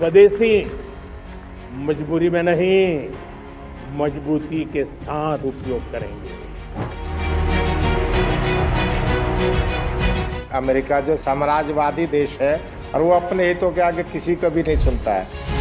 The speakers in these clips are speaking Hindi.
स्वदेशी मजबूरी में नहीं, मजबूती के साथ उपयोग करेंगे। अमेरिका जो साम्राज्यवादी देश है और वो अपने हितों के आगे किसी को भी नहीं सुनता है।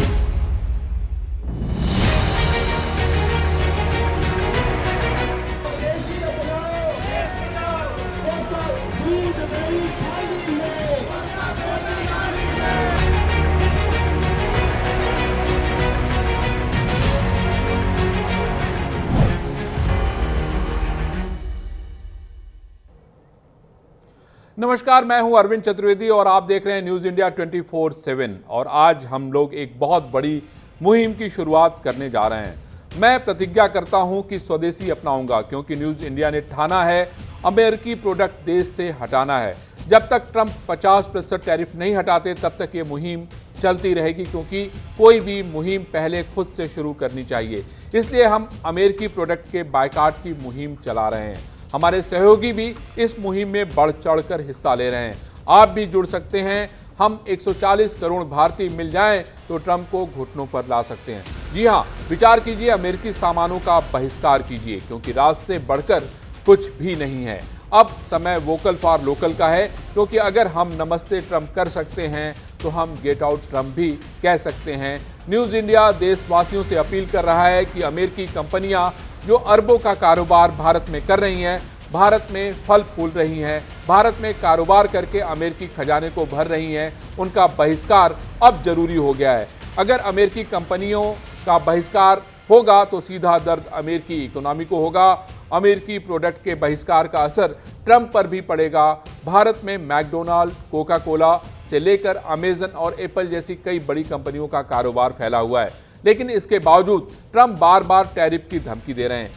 नमस्कार, मैं हूं अरविंद चतुर्वेदी और आप देख रहे हैं न्यूज़ इंडिया 24/7। और आज हम लोग एक बहुत बड़ी मुहिम की शुरुआत करने जा रहे हैं। मैं प्रतिज्ञा करता हूं कि स्वदेशी अपनाऊंगा, क्योंकि न्यूज़ इंडिया ने ठाना है अमेरिकी प्रोडक्ट देश से हटाना है। जब तक ट्रंप 50% टैरिफ नहीं हटाते तब तक ये मुहिम चलती रहेगी, क्योंकि कोई भी मुहिम पहले खुद से शुरू करनी चाहिए। इसलिए हम अमेरिकी प्रोडक्ट के बायकॉट की मुहिम चला रहे हैं। हमारे सहयोगी भी इस मुहिम में बढ़ चढ़कर हिस्सा ले रहे हैं। आप भी जुड़ सकते हैं। हम 140 करोड़ भारतीय मिल जाएं तो ट्रंप को घुटनों पर ला सकते हैं। जी हां, विचार कीजिए, अमेरिकी सामानों का बहिष्कार कीजिए, क्योंकि राज से बढ़कर कुछ भी नहीं है। अब समय वोकल फॉर लोकल का है, क्योंकि अगर हम नमस्ते ट्रंप कर सकते हैं तो हम गेट आउट ट्रंप भी कह सकते हैं। न्यूज़ इंडिया देशवासियों से अपील कर रहा है कि अमेरिकी कंपनियां जो अरबों का कारोबार भारत में कर रही हैं, भारत में फल फूल रही हैं, भारत में कारोबार करके अमेरिकी खजाने को भर रही हैं, उनका बहिष्कार अब जरूरी हो गया है। अगर अमेरिकी कंपनियों का बहिष्कार होगा तो सीधा दर्द अमेरिकी इकोनॉमी को होगा। अमेरिकी प्रोडक्ट के बहिष्कार का असर ट्रंप पर भी पड़ेगा। भारत में मैकडोनाल्ड, कोका कोला से लेकर अमेजन और एप्पल जैसी कई बड़ी कंपनियों का कारोबार फैला हुआ है, लेकिन इसके बावजूद ट्रंप बार बार टैरिफ की धमकी दे रहे हैं।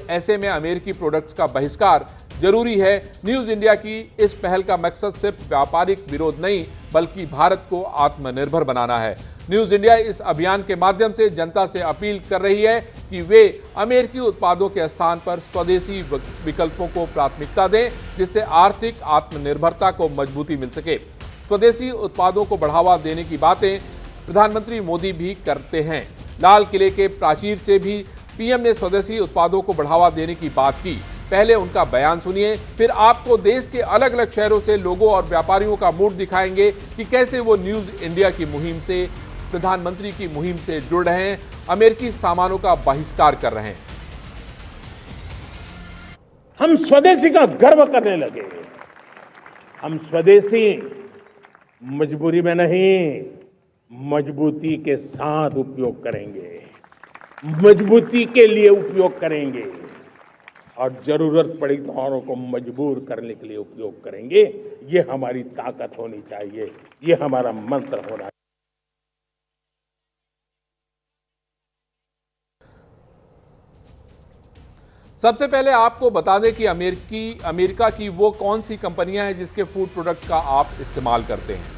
ऐसे में अमेरिकी प्रोडक्ट्स का बहिष्कार जरूरी है। न्यूज़ इंडिया की इस पहल का मकसद सिर्फ व्यापारिक विरोध नहीं, बल्कि भारत को आत्मनिर्भर बनाना है। न्यूज़ इंडिया इस अभियान के माध्यम से जनता से अपील कर रही है कि वे अमेरिकी उत्पादों के स्थान पर स्वदेशी विकल्पों को प्राथमिकता दें, जिससे आर्थिक आत्मनिर्भरता को मजबूती मिल सके। स्वदेशी उत्पादों को बढ़ावा देने की बातें प्रधानमंत्री मोदी भी करते हैं। लाल किले के प्राचीर से भी पीएम ने स्वदेशी उत्पादों को बढ़ावा देने की बात की। पहले उनका बयान सुनिए, फिर आपको देश के अलग अलग शहरों से लोगों और व्यापारियों का मूड दिखाएंगे कि कैसे वो न्यूज़ इंडिया की मुहिम से, प्रधानमंत्री की मुहिम से जुड़ रहे हैं, अमेरिकी सामानों का बहिष्कार कर रहे हैं। हम स्वदेशी का गर्व करने लगे। हम स्वदेशी मजबूरी में नहीं, मजबूती के साथ उपयोग करेंगे, मजबूती के लिए उपयोग करेंगे और जरूरत पड़ी तो औरों को मजबूर करने के लिए उपयोग करेंगे। ये हमारी ताकत होनी चाहिए, ये हमारा मंत्र होना चाहिए। सबसे पहले आपको बता दें कि अमेरिका की वो कौन सी कंपनियां हैं जिसके फूड प्रोडक्ट का आप इस्तेमाल करते हैं।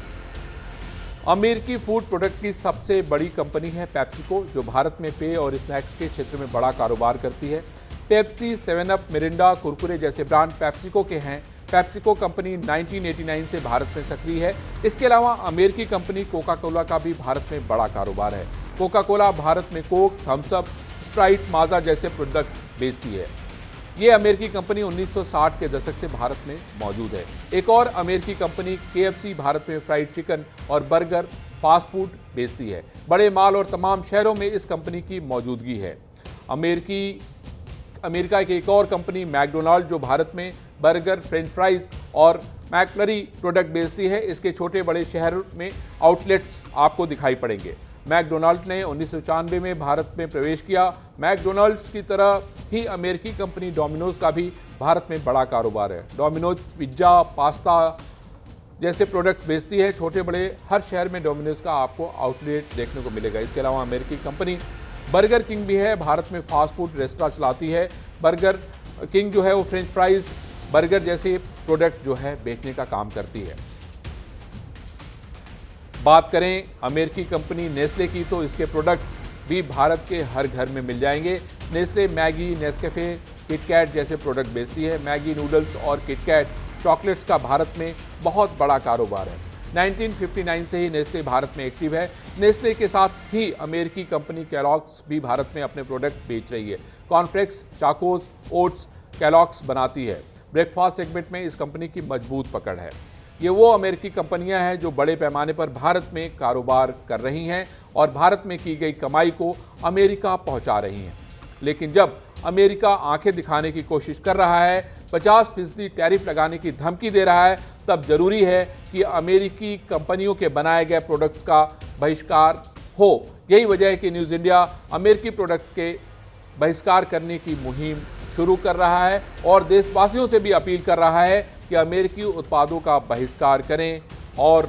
अमेरिकी फूड प्रोडक्ट की सबसे बड़ी कंपनी है पेप्सिको, जो भारत में पेय और स्नैक्स के क्षेत्र में बड़ा कारोबार करती है। पेप्सी, 7 अप, मिरिंडा, कुरकुरे जैसे ब्रांड पेप्सिको के हैं। पेप्सिको कंपनी 1989 से भारत में सक्रिय है। इसके अलावा अमेरिकी कंपनी कोका कोला का भी भारत में बड़ा कारोबार है। कोका कोला भारत में कोक, थम्स अप, स्प्राइट, माजा जैसे प्रोडक्ट बेचती है। ये अमेरिकी कंपनी 1960 के दशक से भारत में मौजूद है। एक और अमेरिकी कंपनी KFC भारत में फ्राइड चिकन और बर्गर फास्ट फूड बेचती है। बड़े माल और तमाम शहरों में इस कंपनी की मौजूदगी है। अमेरिका की एक और कंपनी मैकडोनाल्ड, जो भारत में बर्गर, फ्रेंच फ्राइज और मैकफ्लरी प्रोडक्ट बेचती है। इसके छोटे बड़े शहर में आउटलेट्स आपको दिखाई पड़ेंगे। मैकडोनाल्ड ने 1994 में भारत में प्रवेश किया। मैकडोनाल्ड्स की तरह ही अमेरिकी कंपनी डोमिनोज का भी भारत में बड़ा कारोबार है। डोमिनोज पिज्ज़ा, पास्ता जैसे प्रोडक्ट्स बेचती है। छोटे बड़े हर शहर में डोमिनोज का आपको आउटलेट देखने को मिलेगा। इसके अलावा अमेरिकी कंपनी बर्गर किंग भी है, भारत में फास्ट फूड रेस्टोरेंट चलाती है। बर्गर किंग जो है वो फ्रेंच फ्राइज, बर्गर जैसे प्रोडक्ट जो है बेचने का काम करती है। बात करें अमेरिकी कंपनी नेस्ले की, तो इसके प्रोडक्ट्स भी भारत के हर घर में मिल जाएंगे। नेस्ले मैगी, नेस्कैफे, किटकैट जैसे प्रोडक्ट बेचती है। मैगी नूडल्स और किटकैट चॉकलेट्स का भारत में बहुत बड़ा कारोबार है। 1959 से ही नेस्ले भारत में एक्टिव है। नेस्ले के साथ ही अमेरिकी कंपनी केलॉग्स भी भारत में अपने प्रोडक्ट बेच रही है। कॉर्नफ्लेक्स, चाकोज, ओट्स केलॉग्स बनाती है। ब्रेकफास्ट सेगमेंट में इस कंपनी की मजबूत पकड़ है। ये वो अमेरिकी कंपनियां हैं जो बड़े पैमाने पर भारत में कारोबार कर रही हैं और भारत में की गई कमाई को अमेरिका पहुंचा रही हैं। लेकिन जब अमेरिका आंखें दिखाने की कोशिश कर रहा है, 50% टैरिफ लगाने की धमकी दे रहा है, तब जरूरी है कि अमेरिकी कंपनियों के बनाए गए प्रोडक्ट्स का बहिष्कार हो। यही वजह है कि न्यूज़ इंडिया अमेरिकी प्रोडक्ट्स के बहिष्कार करने की मुहिम शुरू कर रहा है और देशवासियों से भी अपील कर रहा है कि अमेरिकी उत्पादों का बहिष्कार करें। और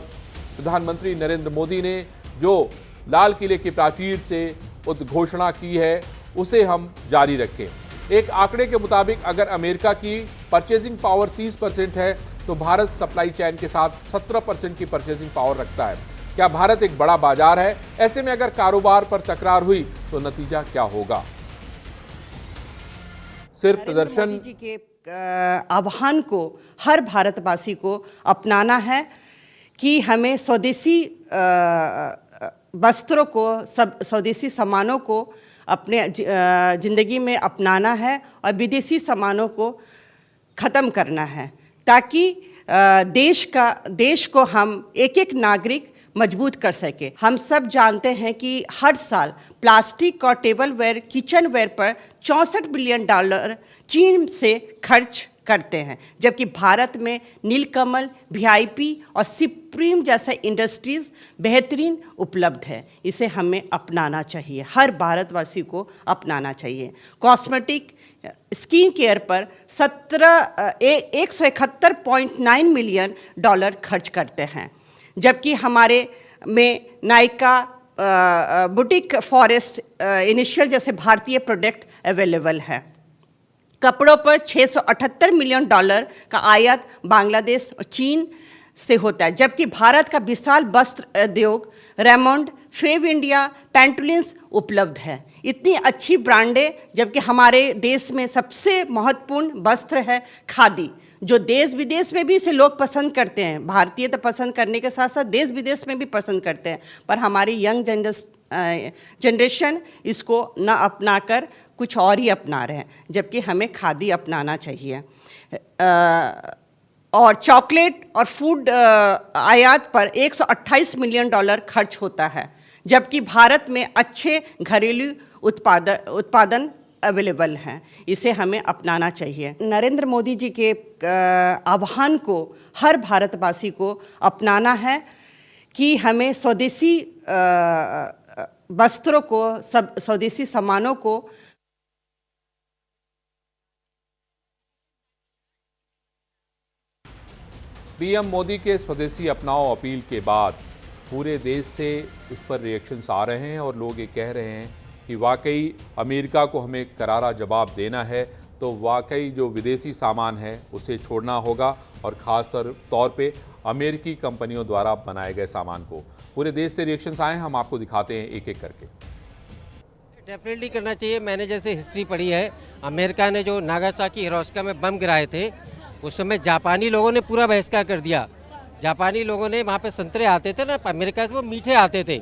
प्रधानमंत्री नरेंद्र मोदी ने जो लाल किले की प्राचीर से उद्घोषणा की है उसे हम जारी रखें। एक आंकड़े के मुताबिक अगर अमेरिका की परचेजिंग पावर 30% है तो भारत सप्लाई चेन के साथ 17% की परचेजिंग पावर रखता है। क्या भारत एक बड़ा बाजार है? ऐसे में अगर कारोबार पर तकरार हुई तो नतीजा क्या होगा? सिर्फ प्रदर्शन मोदी जी के आह्वान को हर भारतवासी को अपनाना है कि हमें स्वदेशी वस्त्रों को, सब स्वदेशी सामानों को अपने ज़िंदगी में अपनाना है और विदेशी सामानों को ख़त्म करना है, ताकि देश को हम एक एक नागरिक मजबूत कर सके। हम सब जानते हैं कि हर साल प्लास्टिक और टेबलवेयर, किचनवेयर पर $64 बिलियन चीन से खर्च करते हैं, जबकि भारत में नीलकमल, VIP और सुप्रीम जैसे इंडस्ट्रीज़ बेहतरीन उपलब्ध है। इसे हमें अपनाना चाहिए, हर भारतवासी को अपनाना चाहिए। कॉस्मेटिक, स्किन केयर पर 171.9 मिलियन डॉलर खर्च करते हैं, जबकि हमारे में नायका, बुटीक, फॉरेस्ट, इनिशियल जैसे भारतीय प्रोडक्ट अवेलेबल है। कपड़ों पर $678 मिलियन का आयात बांग्लादेश और चीन से होता है, जबकि भारत का विशाल वस्त्र उद्योग, रेमंड, फेव इंडिया, पैंटूलिन्स उपलब्ध है। इतनी अच्छी ब्रांडें, जबकि हमारे देश में सबसे महत्वपूर्ण वस्त्र है खादी, जो देश विदेश में भी इसे लोग पसंद करते हैं। भारतीय तो पसंद करने के साथ साथ देश विदेश में भी पसंद करते हैं, पर हमारी यंग जनरेशन इसको न अपनाकर कुछ और ही अपना रहे हैं, जबकि हमें खादी अपनाना चाहिए। और चॉकलेट और फूड आयात पर $128 मिलियन खर्च होता है, जबकि भारत में अच्छे घरेलू उत्पादन अवेलेबल हैं। इसे हमें अपनाना चाहिए। नरेंद्र मोदी जी के आह्वान को हर भारतवासी को अपनाना है कि हमें स्वदेशी वस्त्रों को, सब स्वदेशी सामानों को पीएम मोदी के स्वदेशी अपनाओ अपील के बाद पूरे देश से इस पर रिएक्शंस आ रहे हैं और लोग ये कह रहे हैं कि वाकई अमेरिका को हमें करारा जवाब देना है, तो वाकई जो विदेशी सामान है उसे छोड़ना होगा और ख़ास तौर पे अमेरिकी कंपनियों द्वारा बनाए गए सामान को। पूरे देश से रिएक्शंस आए हैं, हम आपको दिखाते हैं एक एक करके। डेफिनेटली करना चाहिए। मैंने जैसे हिस्ट्री पढ़ी है, अमेरिका ने जो नागासाकी, हिरोशिमा में बम गिराए थे, उस समय जापानी लोगों ने पूरा बहिष्कार कर दिया। जापानी लोगों ने, वहाँ पे संतरे आते थे ना अमेरिका से, वो मीठे आते थे,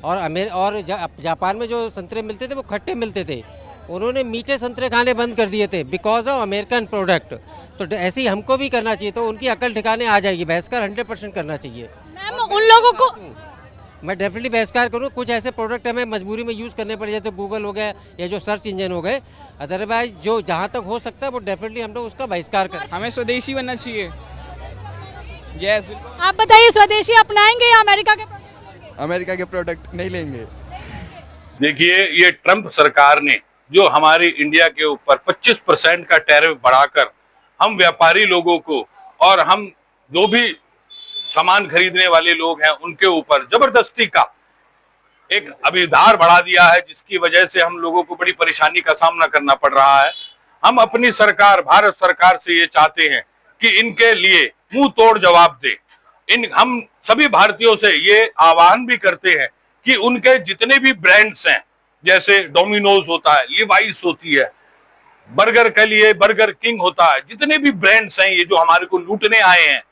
और जापान में जो संतरे मिलते थे वो खट्टे मिलते थे। उन्होंने मीठे संतरे खाने बंद कर दिए थे बिकॉज ऑफ अमेरिकन प्रोडक्ट। तो ऐसे ही हमको भी करना चाहिए, तो उनकी अकल ठिकाने आ जाएगी। बहिष्कार 100% करना चाहिए। मैम, उन लोगों को मैं डेफिनेटली बहिष्कार करूँ। कुछ ऐसे प्रोडक्ट हमें मजबूरी में यूज़ करने पड़े, जैसे गूगल हो गया या जो सर्च इंजन हो गए। अदरवाइज जो जहाँ तक हो सकता है वो डेफिनेटली हम लोग उसका बहिष्कार करें। हमें स्वदेशी बनना चाहिए। यस, आप बताइए, स्वदेशी अपनाएंगे या अमेरिका के प्रोडक्ट? अमेरिका के प्रोडक्ट नहीं लेंगे। देखिए, ये ट्रंप सरकार ने जो हमारी इंडिया के ऊपर 25% का टैरिफ बढ़ाकर हम व्यापारी लोगों को और हम जो भी सामान खरीदने वाले लोग हैं उनके ऊपर जबरदस्ती का एक अभिधार बढ़ा दिया है, जिसकी वजह से हम लोगों को बड़ी परेशानी का सामना करना पड़ रहा है। हम अपनी सरकार, भारत सरकार से ये चाहते हैं कि इनके लिए मुंह तोड़ जवाब दे। हम सभी भारतीयों से ये आह्वान भी करते हैं कि उनके जितने भी ब्रांड्स हैं, जैसे डोमिनोज होता है, लीवाइस होती है, बर्गर के लिए बर्गर किंग होता है, जितने भी ब्रांड्स हैं ये जो हमारे को लूटने आए हैं,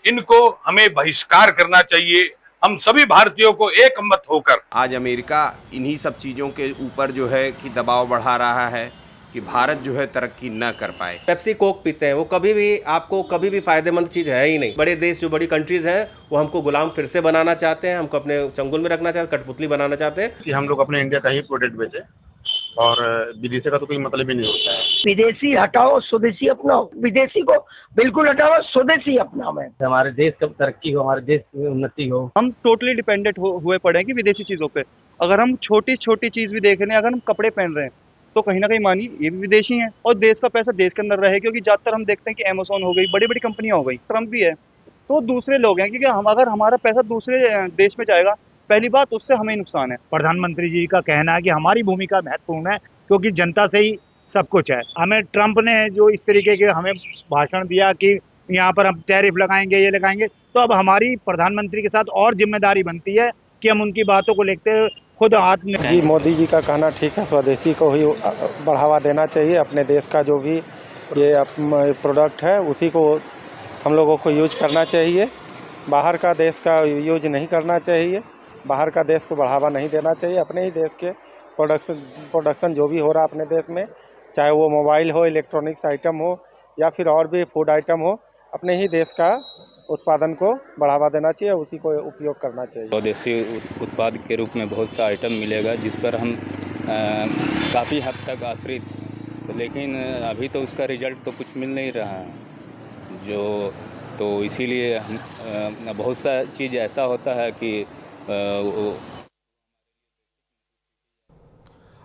इनको हमें बहिष्कार करना चाहिए। हम सभी भारतीयों को एक मत होकर आज अमेरिका इन्हीं सब चीज़ों के ऊपर जो है कि दबाव बढ़ा रहा है कि भारत जो है तरक्की न कर पाए। पेप्सी कोक पीते हैं, वो कभी भी आपको कभी भी फायदेमंद चीज़ है ही नहीं। बड़े देश जो बड़ी कंट्रीज हैं वो हमको गुलाम फिर से बनाना चाहते हैं, हमको अपने चंगुल में रखना चाहते हैं, कठपुतली बनाना चाहते हैं कि हम लोग अपने इंडिया का ही प्रोडक्ट बेचें और विदेशी का तो कोई मतलब ही नहीं होता है। विदेशी हटाओ, स्वदेशी अपनाओ। विदेशी को बिल्कुल हटाओ, स्वदेशी अपनाओ। हमारे देश की तरक्की हो, हमारे देश की उन्नति हो। हम टोटली डिपेंडेंट हुए पड़े हैं कि विदेशी चीज़ों पे। अगर हम छोटी छोटी चीज़ भी देख रहे हैं, अगर हम कपड़े पहन रहे हैं तो कहीं ना कहीं मानिए ये भी विदेशी हैं, और देश का पैसा देश के अंदर रहे, क्योंकि ज़्यादातर हम देखते हैं कि अमेज़न हो गई, बड़ी बड़ी कंपनियां हो गई, ट्रम्प भी है, तो दूसरे लोग हैं। क्योंकि हम अगर हमारा पैसा दूसरे देश में जाएगा, पहली बात उससे हमें नुकसान है। प्रधानमंत्री जी का कहना है कि हमारी भूमिका महत्वपूर्ण है क्योंकि जनता से ही सब कुछ है। हमें ट्रंप ने जो इस तरीके के हमें भाषण दिया कि यहाँ पर हम टैरिफ लगाएंगे, ये लगाएंगे, तो अब हमारी प्रधानमंत्री के साथ और जिम्मेदारी बनती है कि हम उनकी बातों को लेते खुद हाथ में। जी, मोदी जी का कहना ठीक है, स्वदेशी को ही बढ़ावा देना चाहिए। अपने देश का जो भी ये प्रोडक्ट है उसी को हम लोगों को यूज करना चाहिए। बाहर का देश का यूज नहीं करना चाहिए, बाहर का देश को बढ़ावा नहीं देना चाहिए। अपने ही देश के प्रोडक्शन जो भी हो रहा है अपने देश में, चाहे वो मोबाइल हो, इलेक्ट्रॉनिक्स आइटम हो या फिर और भी फूड आइटम हो, अपने ही देश का उत्पादन को बढ़ावा देना चाहिए, उसी को उपयोग करना चाहिए। स्वदेशी उत्पाद के रूप में बहुत सा आइटम मिलेगा जिस पर हम काफ़ी हद तक आश्रित, तो लेकिन अभी तो उसका रिजल्ट तो कुछ मिल नहीं रहा जो, तो इसीलिए हम बहुत सा चीज़ ऐसा होता है कि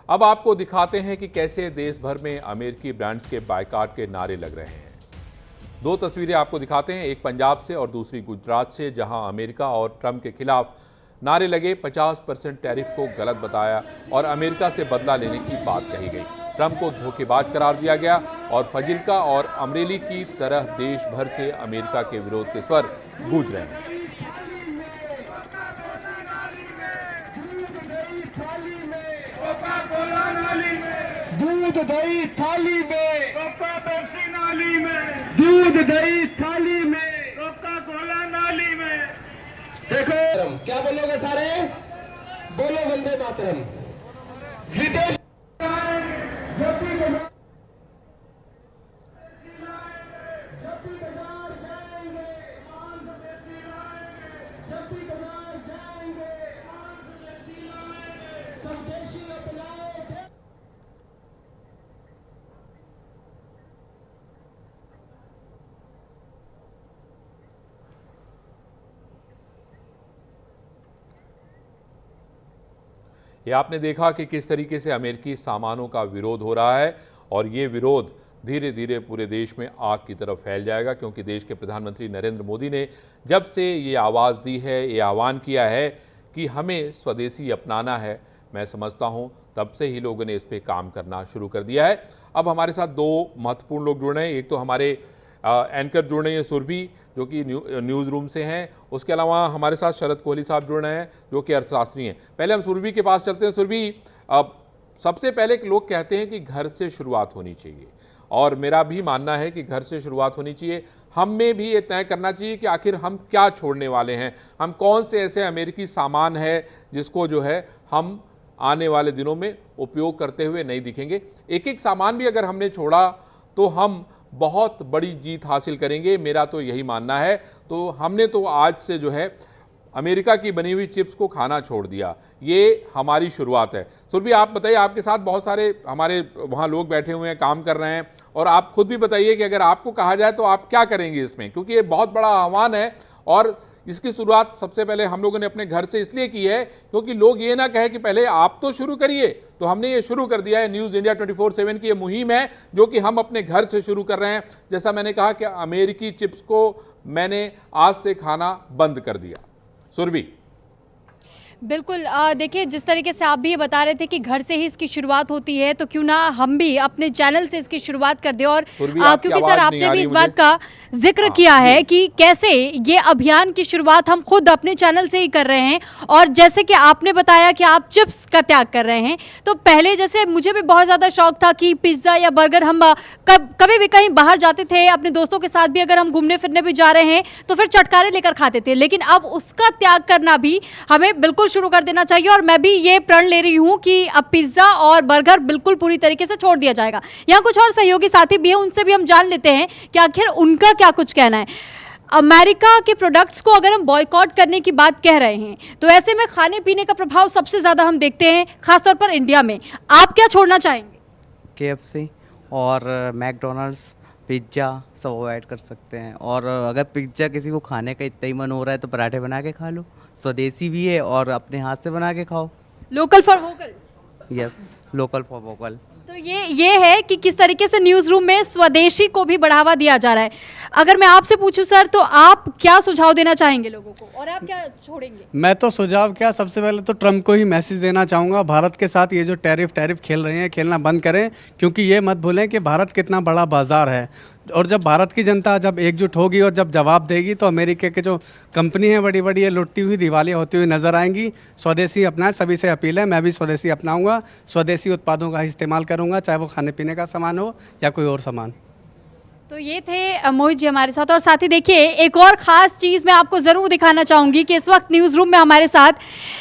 अब आपको दिखाते हैं कि कैसे देश भर में अमेरिकी ब्रांड्स के बायकॉट के नारे लग रहे हैं। दो तस्वीरें आपको दिखाते हैं, एक पंजाब से और दूसरी गुजरात से, जहां अमेरिका और ट्रंप के खिलाफ नारे लगे। 50% टैरिफ को गलत बताया और अमेरिका से बदला लेने की बात कही गई। ट्रंप को धोखेबाज करार दिया गया और फजिल्का और अमरेली की तरह देश भर से अमेरिका के विरोध के स्वर गूंज रहे हैं। दूध दही थाली में, कोका पेप्सी नाली में। दूध दही थाली में, कोका कोला नाली में। देखो क्या बोलोगे सारे? बोलो वंदे मातरम। विदेश जब भी बाजार जाएंगे, मान स्वदेशी लाएंगे। जब भी बाजार जाएंगे, मान स्वदेशी लाएंगे। स्वदेशी अपनाओ। ये आपने देखा कि किस तरीके से अमेरिकी सामानों का विरोध हो रहा है और ये विरोध धीरे धीरे पूरे देश में आग की तरफ फैल जाएगा, क्योंकि देश के प्रधानमंत्री नरेंद्र मोदी ने जब से ये आवाज़ दी है, ये आह्वान किया है कि हमें स्वदेशी अपनाना है, मैं समझता हूँ तब से ही लोगों ने इस पर काम करना शुरू कर दिया है। अब हमारे साथ दो महत्वपूर्ण लोग जुड़ रहे हैं। एक तो हमारे एंकर जुड़ रहे हैं सुरभि, जो कि न्यूज़ रूम से हैं। उसके अलावा हमारे साथ शरद कोहली साहब जुड़ रहे हैं, जो कि अर्थशास्त्री हैं। पहले हम सुरभि के पास चलते हैं। सुरभि, सबसे पहले लोग कहते हैं कि घर से शुरुआत होनी चाहिए, और मेरा भी मानना है कि घर से शुरुआत होनी चाहिए। हम में भी ये तय करना चाहिए कि आखिर हम क्या छोड़ने वाले हैं, हम कौन से ऐसे अमेरिकी सामान है जिसको जो है हम आने वाले दिनों में उपयोग करते हुए नहीं दिखेंगे। एक एक सामान भी अगर हमने छोड़ा तो हम बहुत बड़ी जीत हासिल करेंगे, मेरा तो यही मानना है। तो हमने तो आज से जो है अमेरिका की बनी हुई चिप्स को खाना छोड़ दिया, ये हमारी शुरुआत है। सुरभि, आप बताइए, आपके साथ बहुत सारे हमारे वहाँ लोग बैठे हुए हैं, काम कर रहे हैं, और आप खुद भी बताइए कि अगर आपको कहा जाए तो आप क्या करेंगे इसमें, क्योंकि ये बहुत बड़ा आह्वान है और इसकी शुरुआत सबसे पहले हम लोगों ने अपने घर से इसलिए की है क्योंकि लोग ये ना कहे कि पहले आप तो शुरू करिए, तो हमने ये शुरू कर दिया है। न्यूज़ इंडिया 24/7 की ये मुहिम है जो कि हम अपने घर से शुरू कर रहे हैं। जैसा मैंने कहा कि अमेरिकी चिप्स को मैंने आज से खाना बंद कर दिया। सुरभि, बिल्कुल देखिए, जिस तरीके से आप भी ये बता रहे थे कि घर से ही इसकी शुरुआत होती है, तो क्यों ना हम भी अपने चैनल से इसकी शुरुआत कर दें। और क्योंकि सर आपने भी इस बात का जिक्र किया है कि कैसे ये अभियान की शुरुआत हम खुद अपने चैनल से ही कर रहे हैं, और जैसे कि आपने बताया कि आप चिप्स का त्याग कर रहे हैं, तो पहले जैसे मुझे भी बहुत ज़्यादा शौक था कि पिज़्ज़ा या बर्गर हम कभी भी कहीं बाहर जाते थे अपने दोस्तों के साथ भी, अगर हम घूमने फिरने भी जा रहे हैं तो फिर चटकारे लेकर खाते थे, लेकिन अब उसका त्याग करना भी हमें बिल्कुल शुरू कर देना चाहिए। और मैं भी ये प्रण ले रही हूँ कि अब पिज्ज़ा और बर्गर बिल्कुल पूरी तरीके से छोड़ दिया जाएगा। यहाँ कुछ और सहयोगी साथी भी हैं, उनसे भी हम जान लेते हैं कि आखिर उनका क्या कुछ कहना है। अमेरिका के प्रोडक्ट्स को अगर हम बॉयकॉट करने की बात कह रहे हैं, तो ऐसे में खाने पीने का प्रभाव सबसे ज़्यादा हम देखते हैं खासतौर पर इंडिया में। आप क्या छोड़ना चाहेंगे? KFC और मैकडोनल्ड्स, पिज्ज़ा सब अवॉइड कर सकते हैं। और अगर पिज्ज़ा किसी को खाने का इतना ही मन हो रहा है तो पराठे बना के खा लो, स्वदेशी भी है और अपने हाथ से बना के खाओ। Local for vocal. Yes, local for vocal. तो ये है कि किस तरीके से न्यूज़ रूम में स्वदेशी को भी बढ़ावा दिया जा रहा है। अगर मैं आपसे पूछूं सर, तो आप क्या सुझाव देना चाहेंगे लोगों को, और आप क्या छोड़ेंगे? मैं तो सुझाव क्या, सबसे पहले तो ट्रम्प को ही मैसेज देना चाहूँगा, भारत के साथ ये जो टैरिफ खेल रहे हैं, खेलना बंद करें, क्योंकि ये मत भूलें कि भारत कितना बड़ा बाज़ार है। और जब भारत की जनता जब एकजुट होगी और जब जवाब देगी, तो अमेरिका के जो कंपनी है बड़ी बड़ी, ये लुटती हुई दिवालिया होती हुई नज़र आएंगी। स्वदेशी अपनाएं, सभी से अपील है, मैं भी स्वदेशी अपनाऊंगा, स्वदेशी उत्पादों का इस्तेमाल करूंगा, चाहे वो खाने पीने का सामान हो या कोई और सामान। तो ये थे मोहित जी हमारे साथ। और साथ ही देखिए, एक और ख़ास चीज़ मैं आपको ज़रूर दिखाना चाहूँगी कि इस वक्त न्यूज़ रूम में हमारे साथ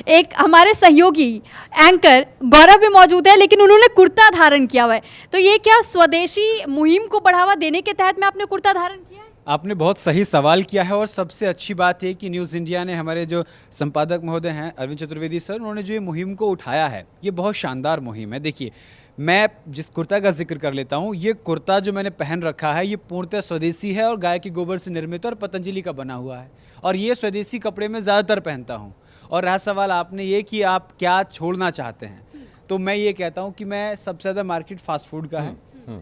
एक हमारे सहयोगी एंकर गौरव भी मौजूद है, लेकिन उन्होंने कुर्ता धारण किया हुआ है। तो ये क्या स्वदेशी मुहिम को बढ़ावा देने के तहत में आपने कुर्ता धारण किया है? आपने बहुत सही सवाल किया है, और सबसे अच्छी बात है कि न्यूज़ इंडिया ने, हमारे जो संपादक महोदय हैं अरविंद चतुर्वेदी सर, उन्होंने जो ये मुहिम को उठाया है, ये बहुत शानदार मुहिम है। देखिए, मैं जिस कुर्ता का जिक्र कर लेता हूँ, ये कुर्ता जो मैंने पहन रखा है, ये पूर्णतः स्वदेशी है और गाय के गोबर से निर्मित और पतंजलि का बना हुआ है, और ये स्वदेशी कपड़े में ज़्यादातर पहनता हूँ। और रहा सवाल आपने ये कि आप क्या छोड़ना चाहते हैं, तो मैं ये कहता हूँ कि मैं सबसे ज़्यादा मार्केट फास्ट फूड का है,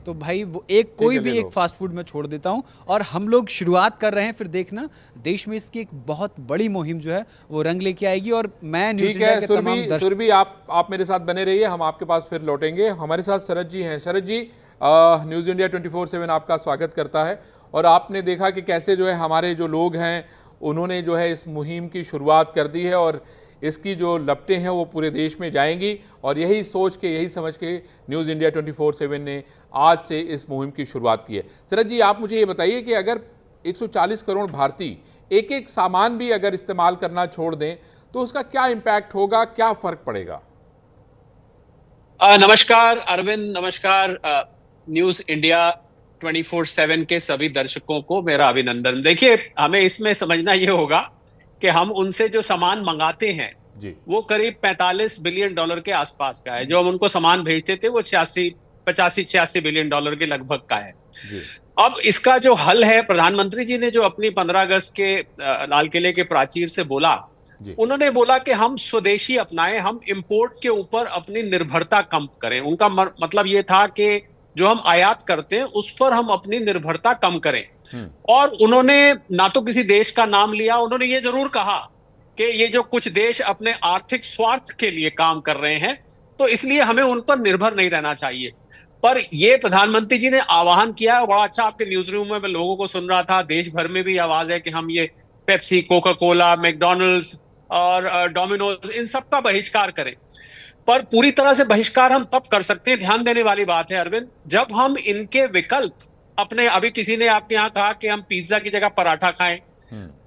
तो भाई वो कोई भी एक फास्ट फूड में छोड़ देता हूँ। और हम लोग शुरुआत कर रहे हैं, फिर देखना देश में इसकी एक बहुत बड़ी मुहिम जो है वो रंग लेके आएगी। और मैं न्यूज़ इंडिया के तमाम सुरभि, आप मेरे साथ बने रहिए, हम आपके पास फिर लौटेंगे। हमारे साथ शरद जी हैं। शरद जी, न्यूज़ इंडिया 24/7 आपका स्वागत करता है। और आपने देखा कि कैसे जो है हमारे जो लोग हैं, उन्होंने जो है इस मुहिम की शुरुआत कर दी है, और इसकी जो लपटें हैं वो पूरे देश में जाएंगी। और यही सोच के, यही समझ के न्यूज़ इंडिया 24/7 ने आज से इस मुहिम की शुरुआत की है। शरद जी, आप मुझे ये बताइए कि अगर 140 करोड़ भारतीय एक एक सामान भी अगर इस्तेमाल करना छोड़ दें, तो उसका क्या इम्पैक्ट होगा, क्या फर्क पड़ेगा? नमस्कार अरविंद, नमस्कार न्यूज़ इंडिया 24/7 के सभी दर्शकों को मेरा अभिनंदन। देखिए, हमें इसमें समझना ये होगा कि हम उनसे जो सामान मंगाते हैं वो करीब $45 बिलियन के आसपास का है। जो हम उनको सामान भेजते थे वो 85-86 बिलियन डॉलर के लगभग का है। अब इसका जो हल है, प्रधानमंत्री जी ने जो अपनी 15 अगस्त के लाल किले के प्राचीर से बोला, उन्होंने बोला कि हम स्वदेशी अपनाएं, हम इंपोर्ट के ऊपर अपनी निर्भरता कम करें। उनका मतलब ये था कि जो हम आयात करते हैं उस पर हम अपनी निर्भरता कम करें। और उन्होंने ना तो किसी देश का नाम लिया, उन्होंने ये जरूर कहा कि ये जो कुछ देश अपने आर्थिक स्वार्थ के लिए काम कर रहे हैं, तो इसलिए हमें उन पर निर्भर नहीं रहना चाहिए। पर ये प्रधानमंत्री जी ने आह्वान किया, बड़ा अच्छा आपके न्यूज रूम में मैं लोगों को सुन रहा था, देश भर में भी आवाज है कि हम ये पेप्सी, कोका कोला, मैकडोनल्ड्स और डोमिनोज, इन सब का बहिष्कार करें। पर पूरी तरह से बहिष्कार हम तब कर सकते हैं, ध्यान देने वाली बात है अरविंद, जब हम इनके विकल्प अपने, अभी किसी ने आपके यहाँ कहा कि हम पिज्जा की जगह पराठा खाएं,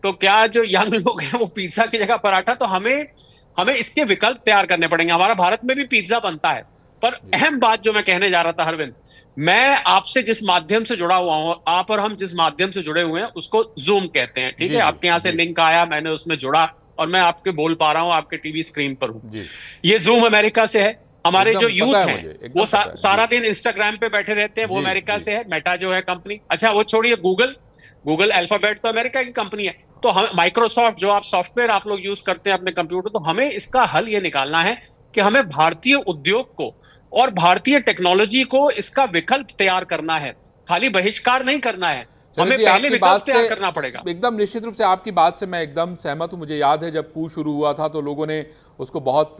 तो क्या जो यंग लोग हैं वो पिज्जा की जगह पराठा, तो हमें इसके विकल्प तैयार करने पड़ेंगे। हमारा भारत में भी पिज्जा बनता है। पर अहम बात जो मैं कहने जा रहा था अरविंद, मैं आपसे जिस माध्यम से जुड़ा हुआ हूं, आप और हम जिस माध्यम से जुड़े हुए हैं उसको जूम कहते हैं, ठीक है? आपके यहाँ से लिंक आया, मैंने उसमें जुड़ा और मैं आपके बोल पा रहा हूँ, आपके टीवी स्क्रीन पर हूँ। ये जूम अमेरिका से है। हमारे जो यूथ हैं वो सारा दिन इंस्टाग्राम पे बैठे रहते हैं, वो अमेरिका से है। मेटा जो है कंपनी, अच्छा वो छोड़िए, गूगल अल्फाबेट तो अमेरिका की कंपनी है। तो हम माइक्रोसॉफ्ट, जो आप सॉफ्टवेयर आप लोग यूज करते हैं अपने कंप्यूटर, तो हमें इसका हल ये निकालना है कि हमें भारतीय उद्योग को और भारतीय टेक्नोलॉजी को इसका विकल्प तैयार करना है, खाली बहिष्कार नहीं करना है। हमें जी, पहले आपकी विकल्प बात तैयार से करना पड़ेगा। एकदम निश्चित रूप से आपकी बात से मैं एकदम सहमत हूं। मुझे याद है जब कू शुरू हुआ था तो लोगों ने उसको बहुत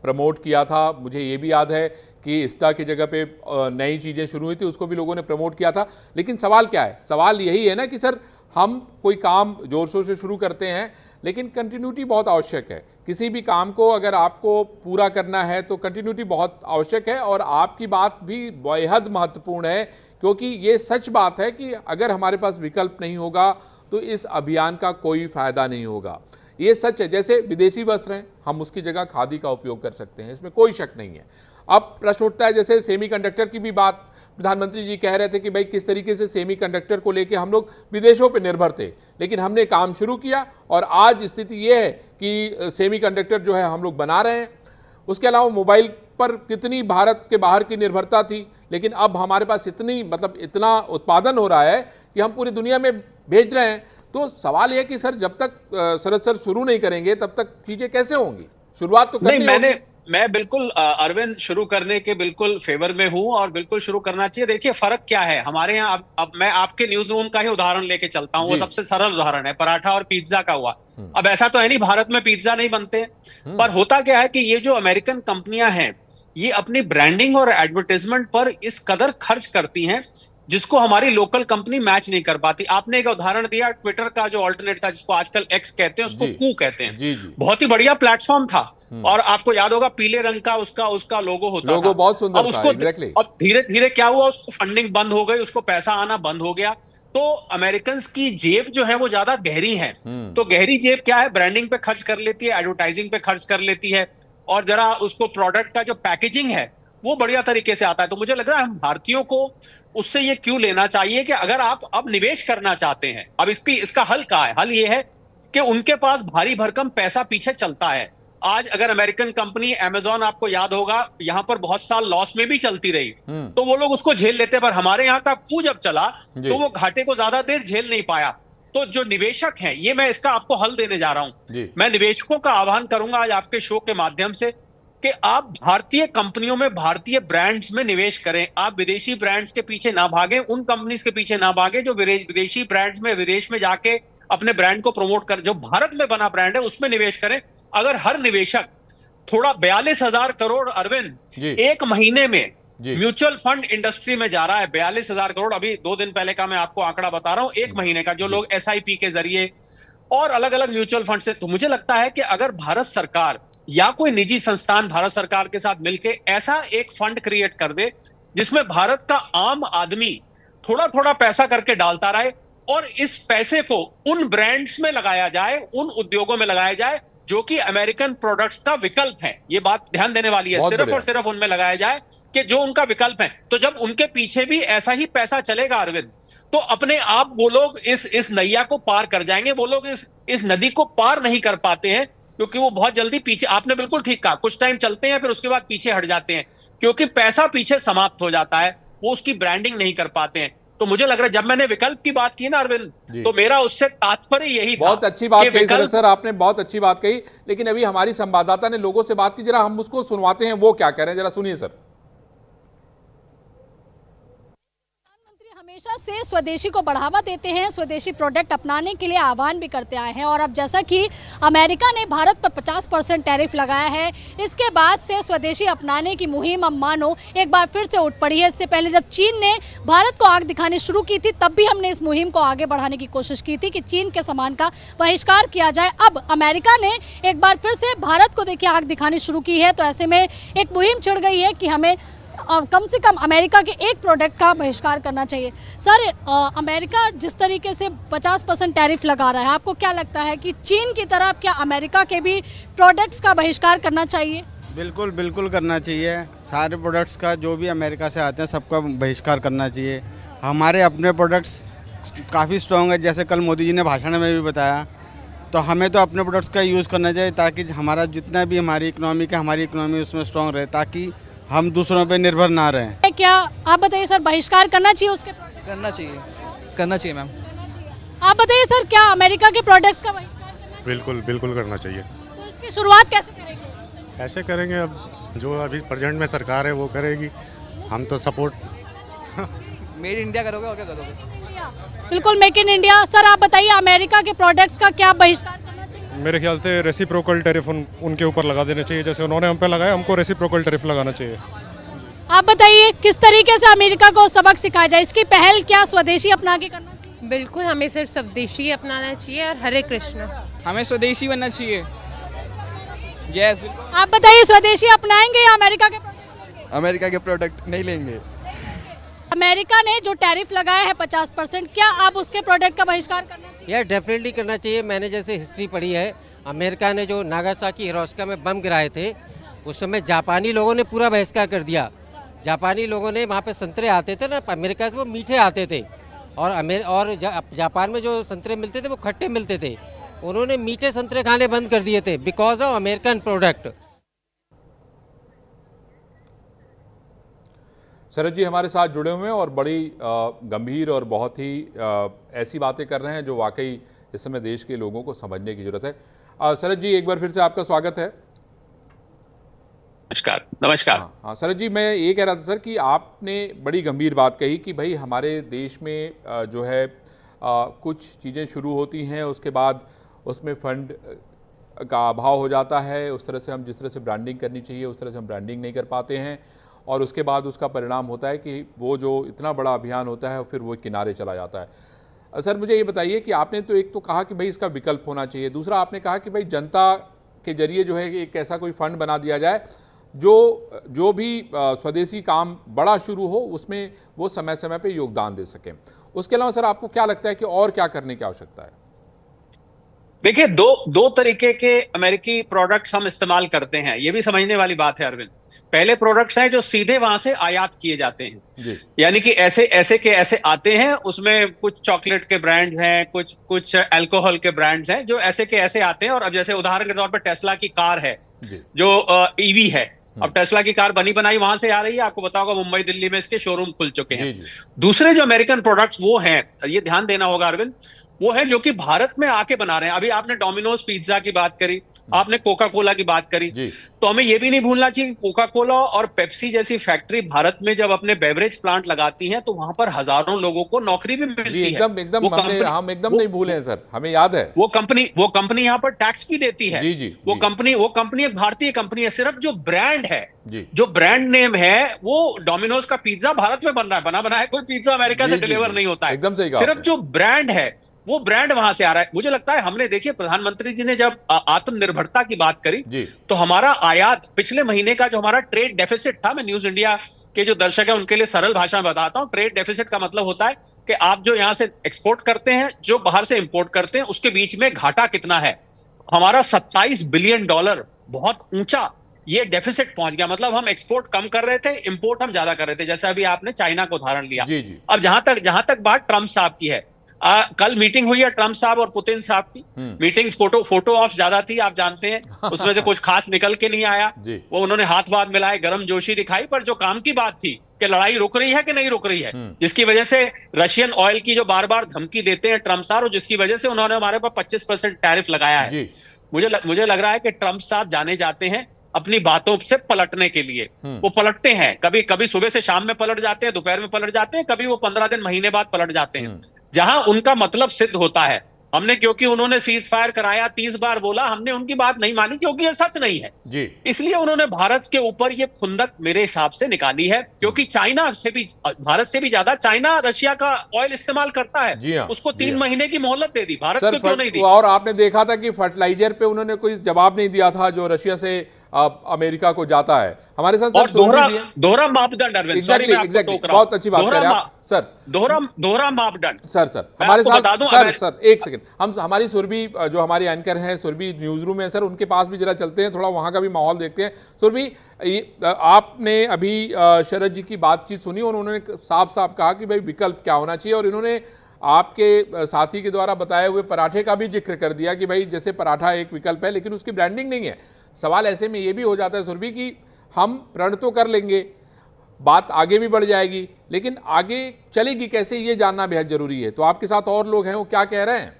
प्रमोट किया था। मुझे ये भी याद है कि इंस्टा की जगह पे नई चीज़ें शुरू हुई थी, उसको भी लोगों ने प्रमोट किया था। लेकिन सवाल क्या है? सवाल यही है ना कि सर हम कोई काम जोर शोर से शुरू करते हैं लेकिन कंटिन्यूटी बहुत आवश्यक है। किसी भी काम को अगर आपको पूरा करना है तो कंटिन्यूटी बहुत आवश्यक है। और आपकी बात भी बेहद महत्वपूर्ण है, क्योंकि ये सच बात है कि अगर हमारे पास विकल्प नहीं होगा तो इस अभियान का कोई फायदा नहीं होगा। ये सच है। जैसे विदेशी वस्त्र हैं, हम उसकी जगह खादी का उपयोग कर सकते हैं, इसमें कोई शक नहीं है। अब प्रश्न उठता है, जैसे सेमीकंडक्टर की भी बात प्रधानमंत्री जी कह रहे थे कि भाई किस तरीके से सेमीकंडक्टर को लेके हम लोग विदेशों पे निर्भर थे, लेकिन हमने काम शुरू किया और आज स्थिति ये है कि सेमीकंडक्टर जो है हम लोग बना रहे हैं। उसके अलावा मोबाइल पर कितनी भारत के बाहर की निर्भरता थी, लेकिन अब हमारे पास इतना उत्पादन हो रहा है कि हम पूरी दुनिया में भेज रहे हैं। तो सवाल यह कि सर जब तक शरद सर शुरू नहीं करेंगे तब तक चीजें कैसे होंगी? शुरुआत तो करनी होगी। मैं बिल्कुल अरविंद शुरू करने के बिल्कुल फेवर में हूं और बिल्कुल शुरू करना चाहिए। देखिए फर्क क्या है हमारे यहाँ, अब मैं आपके न्यूज रूम का ही उदाहरण लेके चलता हूं। वो सबसे सरल उदाहरण है, पराठा और पिज्जा का हुआ। अब ऐसा तो है नहीं भारत में पिज्जा नहीं बनते, पर होता क्या है कि ये जो अमेरिकन कंपनियां हैं ये अपनी ब्रांडिंग और एडवर्टाइजमेंट पर इस कदर खर्च करती हैं जिसको हमारी लोकल कंपनी मैच नहीं कर पाती। आपने एक उदाहरण दिया ट्विटर का जो ऑल्टरनेट था, जिसको आजकल एक्स कहते हैं, उसको कू कहते हैं। जी। बहुत ही बढ़िया प्लेटफॉर्म था और आपको याद होगा पीले रंग का उसका लोगो होता था। लोगो बहुत सुंदर था। एग्जैक्टली। अब धीरे धीरे क्या हुआ, उसको फंडिंग बंद हो गई, उसको पैसा आना बंद हो गया। तो अमेरिकन की जेब जो है वो ज्यादा गहरी है। तो गहरी जेब क्या है, ब्रांडिंग पे खर्च कर लेती है, एडवर्टाइजिंग पे खर्च कर लेती है, और जरा उसको प्रोडक्ट का जो पैकेजिंग है वो बढ़िया तरीके से आता है। तो मुझे लग रहा है हम भारतीयों को उससे ये क्यों लेना चाहिए कि अगर आप अब निवेश करना चाहते हैं, अब इसका हल क्या है? हल ये है कि उनके पास भारी भरकम पैसा पीछे चलता है। आज अगर अमेरिकन कंपनी अमेजॉन, आपको याद होगा, यहां पर बहुत साल लॉस में भी चलती रही, तो वो लोग उसको झेल लेते, पर हमारे यहाँ का कू जब चला तो वो घाटे को ज्यादा देर झेल नहीं पाया। तो जो निवेशक हैं, ये मैं इसका आपको हल देने जा रहा हूं। मैं निवेशकों का आह्वान करूंगा आज आपके शो के माध्यम से कि आप भारतीय कंपनियों में, भारतीय ब्रांड्स में निवेश करें। आप विदेशी ब्रांड्स के पीछे ना भागें, उन कंपनीज के पीछे ना भागें जो विदेशी ब्रांड्स में विदेश में जाके अपने ब्रांड को प्रमोट कर, जो भारत में बना ब्रांड है उसमें निवेश करें। अगर हर निवेशक थोड़ा 42,000 करोड़ अरविंद एक महीने में म्यूचुअल फंड इंडस्ट्री में जा रहा है, 42,000 करोड़, अभी 2 दिन पहले का मैं आपको आंकड़ा बता रहा हूं, एक महीने का, जो लोग SIP के जरिए और अलग अलग म्यूचुअल फंड से। तो मुझे लगता है कि अगर भारत सरकार या कोई निजी संस्थान भारत सरकार के साथ मिलकर ऐसा एक फंड क्रिएट कर दे जिसमें भारत का आम आदमी थोड़ा थोड़ा पैसा करके डालता रहे और इस पैसे को उन ब्रांड्स में लगाया जाए, उन उद्योगों में लगाया जाए जो कि अमेरिकन प्रोडक्ट्स का विकल्प है। ये बात ध्यान देने वाली है, सिर्फ और सिर्फ उनमें लगाया जाए कि जो उनका विकल्प है। तो जब उनके पीछे भी ऐसा ही पैसा चलेगा अरविंद, तो अपने आप वो लोग इस नैया को पार कर जाएंगे। वो लोग इस नदी को पार नहीं कर पाते हैं क्योंकि वो बहुत जल्दी पीछे, आपने बिल्कुल ठीक कहा, कुछ टाइम चलते हैं फिर उसके बाद पीछे हट जाते हैं क्योंकि पैसा पीछे समाप्त हो जाता है, वो उसकी ब्रांडिंग नहीं कर पाते हैं। तो मुझे लग रहा है जब मैंने विकल्प की बात की ना अरविंद, तो मेरा उससे तात्पर्य यही था। बहुत अच्छी बात कही सर, आपने बहुत अच्छी बात कही। लेकिन अभी हमारी संवाददाता ने लोगों से बात की, जरा हम उसको सुनवाते हैं वो क्या कह रहे हैं, जरा सुनिए सर। हमेशा से स्वदेशी को बढ़ावा देते हैं, स्वदेशी प्रोडक्ट अपनाने के लिए आह्वान भी करते आए हैं। और अब जैसा कि अमेरिका ने भारत पर 50% टैरिफ लगाया है, इसके बाद से स्वदेशी अपनाने की मुहिम अब मानो एक बार फिर से उठ पड़ी है। इससे पहले जब चीन ने भारत को आग दिखानी शुरू की थी, तब भी हमने इस मुहिम को आगे बढ़ाने की कोशिश की थी कि चीन के सामान का बहिष्कार किया जाए। अब अमेरिका ने एक बार फिर से भारत को देखिए आग दिखानी शुरू की है, तो ऐसे में एक मुहिम छिड़ गई है कि हमें कम से कम अमेरिका के एक प्रोडक्ट का बहिष्कार करना चाहिए। सर, अमेरिका जिस तरीके से 50% टैरिफ लगा रहा है, आपको क्या लगता है कि चीन की तरह क्या अमेरिका के भी प्रोडक्ट्स का बहिष्कार करना चाहिए? बिल्कुल बिल्कुल करना चाहिए। सारे प्रोडक्ट्स का जो भी अमेरिका से आते हैं सबका बहिष्कार करना चाहिए। हमारे अपने प्रोडक्ट्स काफ़ी स्ट्रॉन्ग है, जैसे कल मोदी जी ने भाषण में भी बताया, तो हमें तो अपने प्रोडक्ट्स का यूज़ करना चाहिए ताकि हमारा जितना भी हमारी इकोनॉमी का, हमारी इकोनॉमी उसमें स्ट्रॉन्ग रहे, ताकि हम दूसरों पे निर्भर ना रहें। क्या आप बताइए सर, बहिष्कार करना चाहिए उसके? करना चाहिए मैम। आप बताइए सर, क्या अमेरिका के प्रोडक्ट्स का बहिष्कार करना चाहिए? बिल्कुल बिल्कुल करना चाहिए। तो इसकी शुरुआत कैसे करेंगे? कैसे करेंगे, अब जो अभी प्रेजेंट में सरकार है वो करेगी, हम तो सपोर्ट मेड इंडिया करोगे और क्या करोगे? बिल्कुल मेक इन इंडिया। सर आप बताइए अमेरिका के प्रोडक्ट्स का क्या बहिष्कार करना चाहिए? मेरे ख्याल से रेसिप्रोकल टैरिफ उनके ऊपर लगा देने चाहिए, जैसे उन्होंने हम पे लगाया, हमको रेसिप्रोकल टैरिफ लगाना चाहिए। आप बताइए किस तरीके से अमेरिका को सबक सिखाया जाए, इसकी पहल क्या स्वदेशी अपना के करना चाहिए? बिल्कुल हमें सिर्फ स्वदेशी अपनाना चाहिए और हरे कृष्ण। हमें स्वदेशी बनना चाहिए। यस बिल्कुल। आप बताइए स्वदेशी अपनाएंगे या अमेरिका के प्रोडक्ट? अमेरिका के प्रोडक्ट नहीं लेंगे। अमेरिका ने जो टैरिफ लगाया है 50%, क्या आप उसके प्रोडक्ट का बहिष्कार करना चाहिए? यह डेफिनेटली करना चाहिए। मैंने जैसे हिस्ट्री पढ़ी है, अमेरिका ने जो नागासाकी हिरोशिमा में बम गिराए थे उस समय जापानी लोगों ने पूरा बहिष्कार कर दिया। जापानी लोगों ने वहाँ पे संतरे आते थे ना अमेरिका से, वो मीठे आते थे और जापान में जो संतरे मिलते थे वो खट्टे मिलते थे। उन्होंने मीठे संतरे खाने बंद कर दिए थे बिकॉज ऑफ अमेरिकन प्रोडक्ट। शरद जी हमारे साथ जुड़े हुए हैं और बड़ी गंभीर और बहुत ही ऐसी बातें कर रहे हैं जो वाकई इस समय देश के लोगों को समझने की जरूरत है। शरद जी एक बार फिर से आपका स्वागत है। नमस्कार। नमस्कार। हाँ शरद जी, मैं ये कह रहा था सर कि आपने बड़ी गंभीर बात कही कि भाई हमारे देश में जो है कुछ चीज़ें शुरू होती हैं, उसके बाद उसमें फंड का अभाव हो जाता है। उस तरह से हम जिस तरह से ब्रांडिंग करनी चाहिए उस तरह से हम ब्रांडिंग नहीं कर पाते हैं और उसके बाद उसका परिणाम होता है कि वो जो इतना बड़ा अभियान होता है फिर वो किनारे चला जाता है। सर मुझे ये बताइए कि आपने तो एक तो कहा कि भाई इसका विकल्प होना चाहिए, दूसरा आपने कहा कि भाई जनता के जरिए जो है एक ऐसा कोई फंड बना दिया जाए जो भी स्वदेशी काम बड़ा शुरू हो उसमें वो समय समय पे योगदान दे सकें। उसके अलावा सर आपको क्या लगता है कि और क्या करने की आवश्यकता है? देखिए दो तरीके के अमेरिकी प्रोडक्ट्स हम इस्तेमाल करते हैं, ये भी समझने वाली बात है अरविंद। पहले प्रोडक्ट्स हैं जो सीधे वहां से आयात किए जाते हैं, यानी कि ऐसे आते हैं, उसमें कुछ चॉकलेट के ब्रांड्स हैं, कुछ अल्कोहल के ब्रांड्स हैं जो ऐसे के ऐसे आते हैं। और अब जैसे उदाहरण के तौर पर टेस्ला की कार है जो ईवी है, अब टेस्ला की कार बनी बनाई वहां से आ रही है। आपको बताओगा मुंबई दिल्ली में इसके शोरूम खुल चुके हैं। दूसरे जो अमेरिकन प्रोडक्ट्स वो हैं, ये ध्यान देना होगा अरविंद, वो है जो कि भारत में आके बना रहे हैं। अभी आपने डोमिनोज पिज्जा की बात करी, आपने कोका कोला की बात करी, तो हमें यह भी नहीं भूलना चाहिए कि कोका कोला और पेप्सी जैसी फैक्ट्री भारत में जब अपने बेवरेज प्लांट लगाती हैं तो वहां पर हजारों लोगों को नौकरी भी मिलती है। एकदम हम एकदम नहीं भूले हैं सर, हमें याद है। वो कंपनी यहाँ पर टैक्स भी देती है। वो कंपनी एक भारतीय कंपनी है। सिर्फ जो ब्रांड है, जो ब्रांड नेम है, वो डोमिनोज का पिज्जा भारत में बन रहा है, बना है, कोई पिज्जा अमेरिका से डिलीवर नहीं होता है। एकदम सही। सिर्फ जो ब्रांड है वो ब्रांड वहां से आ रहा है। मुझे लगता है हमने, देखिए प्रधानमंत्री जी ने जब आत्मनिर्भरता की बात करी तो हमारा आयात पिछले महीने का जो हमारा ट्रेड डेफिसिट था, मैं न्यूज इंडिया के जो दर्शक है उनके लिए सरल भाषा में बताता हूं। ट्रेड डेफिसिट का मतलब होता है कि आप जो यहां से एक्सपोर्ट करते हैं, जो बाहर से इंपोर्ट करते हैं, उसके बीच में घाटा कितना है। हमारा $27 बिलियन, बहुत ऊंचा ये डेफिसिट पहुंच गया। मतलब हम एक्सपोर्ट कम कर रहे थे, इंपोर्ट हम ज्यादा कर रहे थे। जैसे अभी आपने चाइना का उदाहरण लिया। अब जहां तक बात ट्रंप साहब की है, कल मीटिंग हुई है ट्रंप साहब और पुतिन साहब की। मीटिंग फोटो ऑफ ज्यादा थी, आप जानते हैं, उसमें से कुछ खास निकल के नहीं आया। वो उन्होंने हाथ मिलाए, गर्मजोशी दिखाई, पर जो काम की बात थी कि लड़ाई रुक रही है कि नहीं रुक रही है, जिसकी वजह से रशियन ऑयल की जो बार बार धमकी देते हैं ट्रंप साहब, और जिसकी वजह से उन्होंने हमारे पर 25% टैरिफ लगाया है। मुझे लग रहा है कि ट्रंप साहब जाने जाते हैं अपनी बातों से पलटने के लिए। वो पलटते हैं, कभी सुबह से शाम में पलट जाते हैं, दोपहर में पलट जाते हैं, कभी वो 15 दिन महीने बाद पलट जाते हैं। जहां उनका मतलब सिद्ध होता है, हमने, क्योंकि उन्होंने सीज फायर कराया, 30 बार बोला, हमने उनकी बात नहीं मानी क्योंकि ये सच नहीं है। इसलिए उन्होंने भारत के ऊपर ये खुंदक मेरे हिसाब से निकाली है, क्योंकि चाइना से भी, भारत से भी ज्यादा चाइना रशिया का ऑयल इस्तेमाल करता है। उसको 3 महीने की मोहलत दे दी, भारत को क्यों नहीं दी? और आपने देखा था कि फर्टिलाइजर पे उन्होंने कोई जवाब नहीं दिया था जो रशिया से अमेरिका को जाता है। हमारे साथ और दोहरा मापदंड अरविंद, सॉरी मैं आपको टोक रहा हूं। बहुत अच्छी बात कर रहे हैं आप सर। दोहरा मापदंड सर हमारे साथ सर एक सेकंड, हम हमारी सुरभि जो हमारी एंकर हैं, सुरभि न्यूज रूम है सर, उनके पास भी जरा चलते हैं, थोड़ा वहां का भी माहौल देखते हैं। सुरभि, आपने अभी शरद जी की बातचीत सुनी और उन्होंने साफ साफ कहा कि भाई विकल्प क्या होना चाहिए, और इन्होंने आपके साथी के द्वारा बताए हुए पराठे का भी जिक्र कर दिया कि भाई जैसे पराठा एक विकल्प है लेकिन उसकी ब्रांडिंग नहीं है। सवाल ऐसे में ये भी हो जाता है सुरभि कि हम प्रण तो कर लेंगे, बात आगे भी बढ़ जाएगी, लेकिन आगे चलेगी कैसे ये जानना बेहद जरूरी है। तो आपके साथ और लोग हैं, वो क्या कह रहे हैं?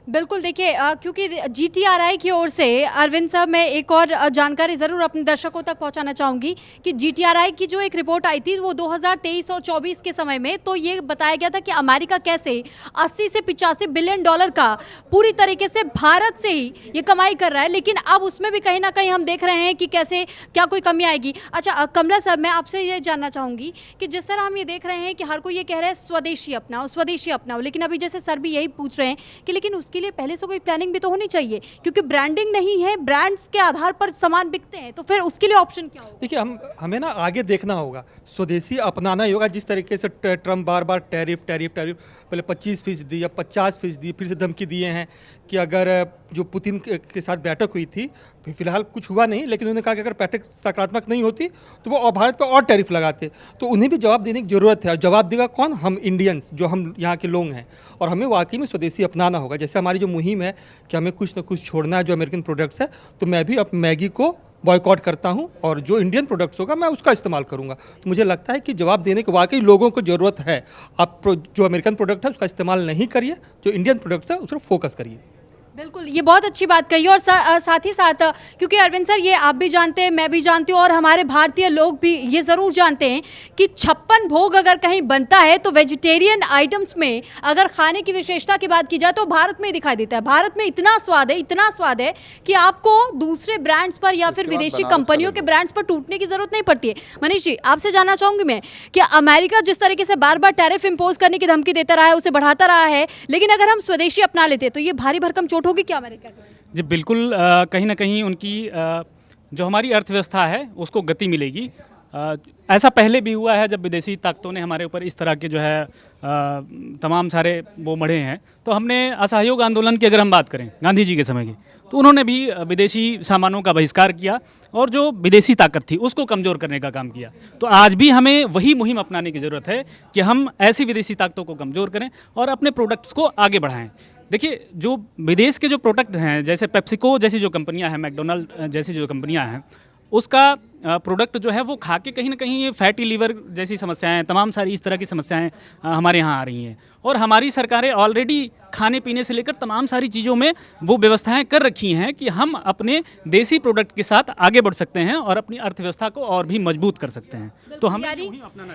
बिल्कुल, देखिए क्योंकि GTRI की ओर से अरविंद साहब, मैं एक और जानकारी ज़रूर अपने दर्शकों तक पहुंचाना चाहूँगी कि GTRI की जो एक रिपोर्ट आई थी वो 2023 और 24 के समय में, तो ये बताया गया था कि अमेरिका कैसे 80 से 85 बिलियन डॉलर का पूरी तरीके से भारत से ही ये कमाई कर रहा है, लेकिन अब उसमें भी कहीं ना कहीं हम देख रहे हैं कि कैसे क्या कोई कमी आएगी। अच्छा कमला साहब, मैं आपसे ये जानना चाहूँगी कि जिस तरह हम ये देख रहे हैं कि हर कोई ये कह रहा है स्वदेशी अपनाओ, लेकिन अभी जैसे सर भी यही पूछ रहे हैं कि लेकिन उसके लिए पहले से कोई प्लानिंग भी तो होनी चाहिए, क्योंकि ब्रांडिंग नहीं है, ब्रांड्स के आधार पर सामान बिकते हैं, तो फिर उसके लिए ऑप्शन क्या होगा? देखिए, हमें ना आगे देखना होगा, स्वदेशी अपनाना ही होगा। जिस तरीके से ट्रम्प बार बार टैरिफ पहले 25% या 50%, फिर से धमकी दिए हैं कि अगर जो पुतिन के साथ बैठक हुई थी, फिलहाल कुछ हुआ नहीं, लेकिन उन्होंने कहा कि अगर बैठक सकारात्मक नहीं होती तो वो भारत पर और टैरिफ लगाते, तो उन्हें भी जवाब देने की ज़रूरत है। और जवाब देगा कौन? हम इंडियंस, जो हम यहाँ के लोग हैं। और हमें वाकई में स्वदेशी अपनाना होगा। जैसे हमारी जो मुहिम है कि हमें कुछ ना कुछ छोड़ना है जो अमेरिकन प्रोडक्ट्स है, तो मैं भी अब मैगी को बॉयकॉट करता हूं और जो इंडियन प्रोडक्ट्स होगा मैं उसका इस्तेमाल करूंगा। तो मुझे लगता है कि जवाब देने के वाकई लोगों को ज़रूरत है। आप जो अमेरिकन प्रोडक्ट है उसका इस्तेमाल नहीं करिए, जो इंडियन प्रोडक्ट्स है उस पर फोकस करिए। बिल्कुल, ये बहुत अच्छी बात कही। और साथ ही साथ, क्योंकि अरविंद सर ये आप भी जानते हैं, मैं भी जानती हूँ और हमारे भारतीय लोग भी ये ज़रूर जानते हैं कि 56 भोग अगर कहीं बनता है तो वेजिटेरियन आइटम्स में अगर खाने की विशेषता की बात की जाए तो भारत में ही दिखाई देता है। भारत में इतना स्वाद है कि आपको दूसरे ब्रांड्स पर या फिर विदेशी कंपनियों के ब्रांड्स पर टूटने की ज़रूरत नहीं पड़ती है। मनीष जी, आपसे जानना चाहूँगी मैं कि अमेरिका जिस तरीके से बार बार टैरिफ इम्पोज करने की धमकी देता रहा है, उसे बढ़ाता रहा है, लेकिन अगर हम स्वदेशी अपना लेते तो ये भारी भरकम चोट होगी क्या अमेरिका की? जी बिल्कुल, कहीं ना कहीं उनकी जो हमारी अर्थव्यवस्था है उसको गति मिलेगी। ऐसा पहले भी हुआ है जब विदेशी ताकतों ने हमारे ऊपर इस तरह के जो है तमाम सारे वो मढ़े हैं। तो हमने असहयोग आंदोलन की अगर हम बात करें गांधी जी के समय की, तो उन्होंने भी विदेशी सामानों का बहिष्कार किया और जो विदेशी ताकत थी उसको कमज़ोर करने का काम किया। तो आज भी हमें वही मुहिम अपनाने की ज़रूरत है कि हम ऐसी विदेशी ताकतों को कमज़ोर करें और अपने प्रोडक्ट्स को आगे बढ़ाएं। देखिए, जो विदेश के जो प्रोडक्ट हैं, जैसे पेप्सिको जैसी जो कंपनियां हैं, मैकडोनल्ड जैसी जो कंपनियां हैं, उसका प्रोडक्ट जो है वो खा के कहीं ना कहीं फैटी लीवर जैसी समस्याएं, तमाम सारी इस तरह की समस्याएं हमारे यहाँ आ रही हैं। और हमारी सरकारें ऑलरेडी खाने पीने से लेकर तमाम सारी चीज़ों में वो व्यवस्थाएं कर रखी हैं कि हम अपने देसी प्रोडक्ट के साथ आगे बढ़ सकते हैं और अपनी अर्थव्यवस्था को और भी मजबूत कर सकते हैं। तो हम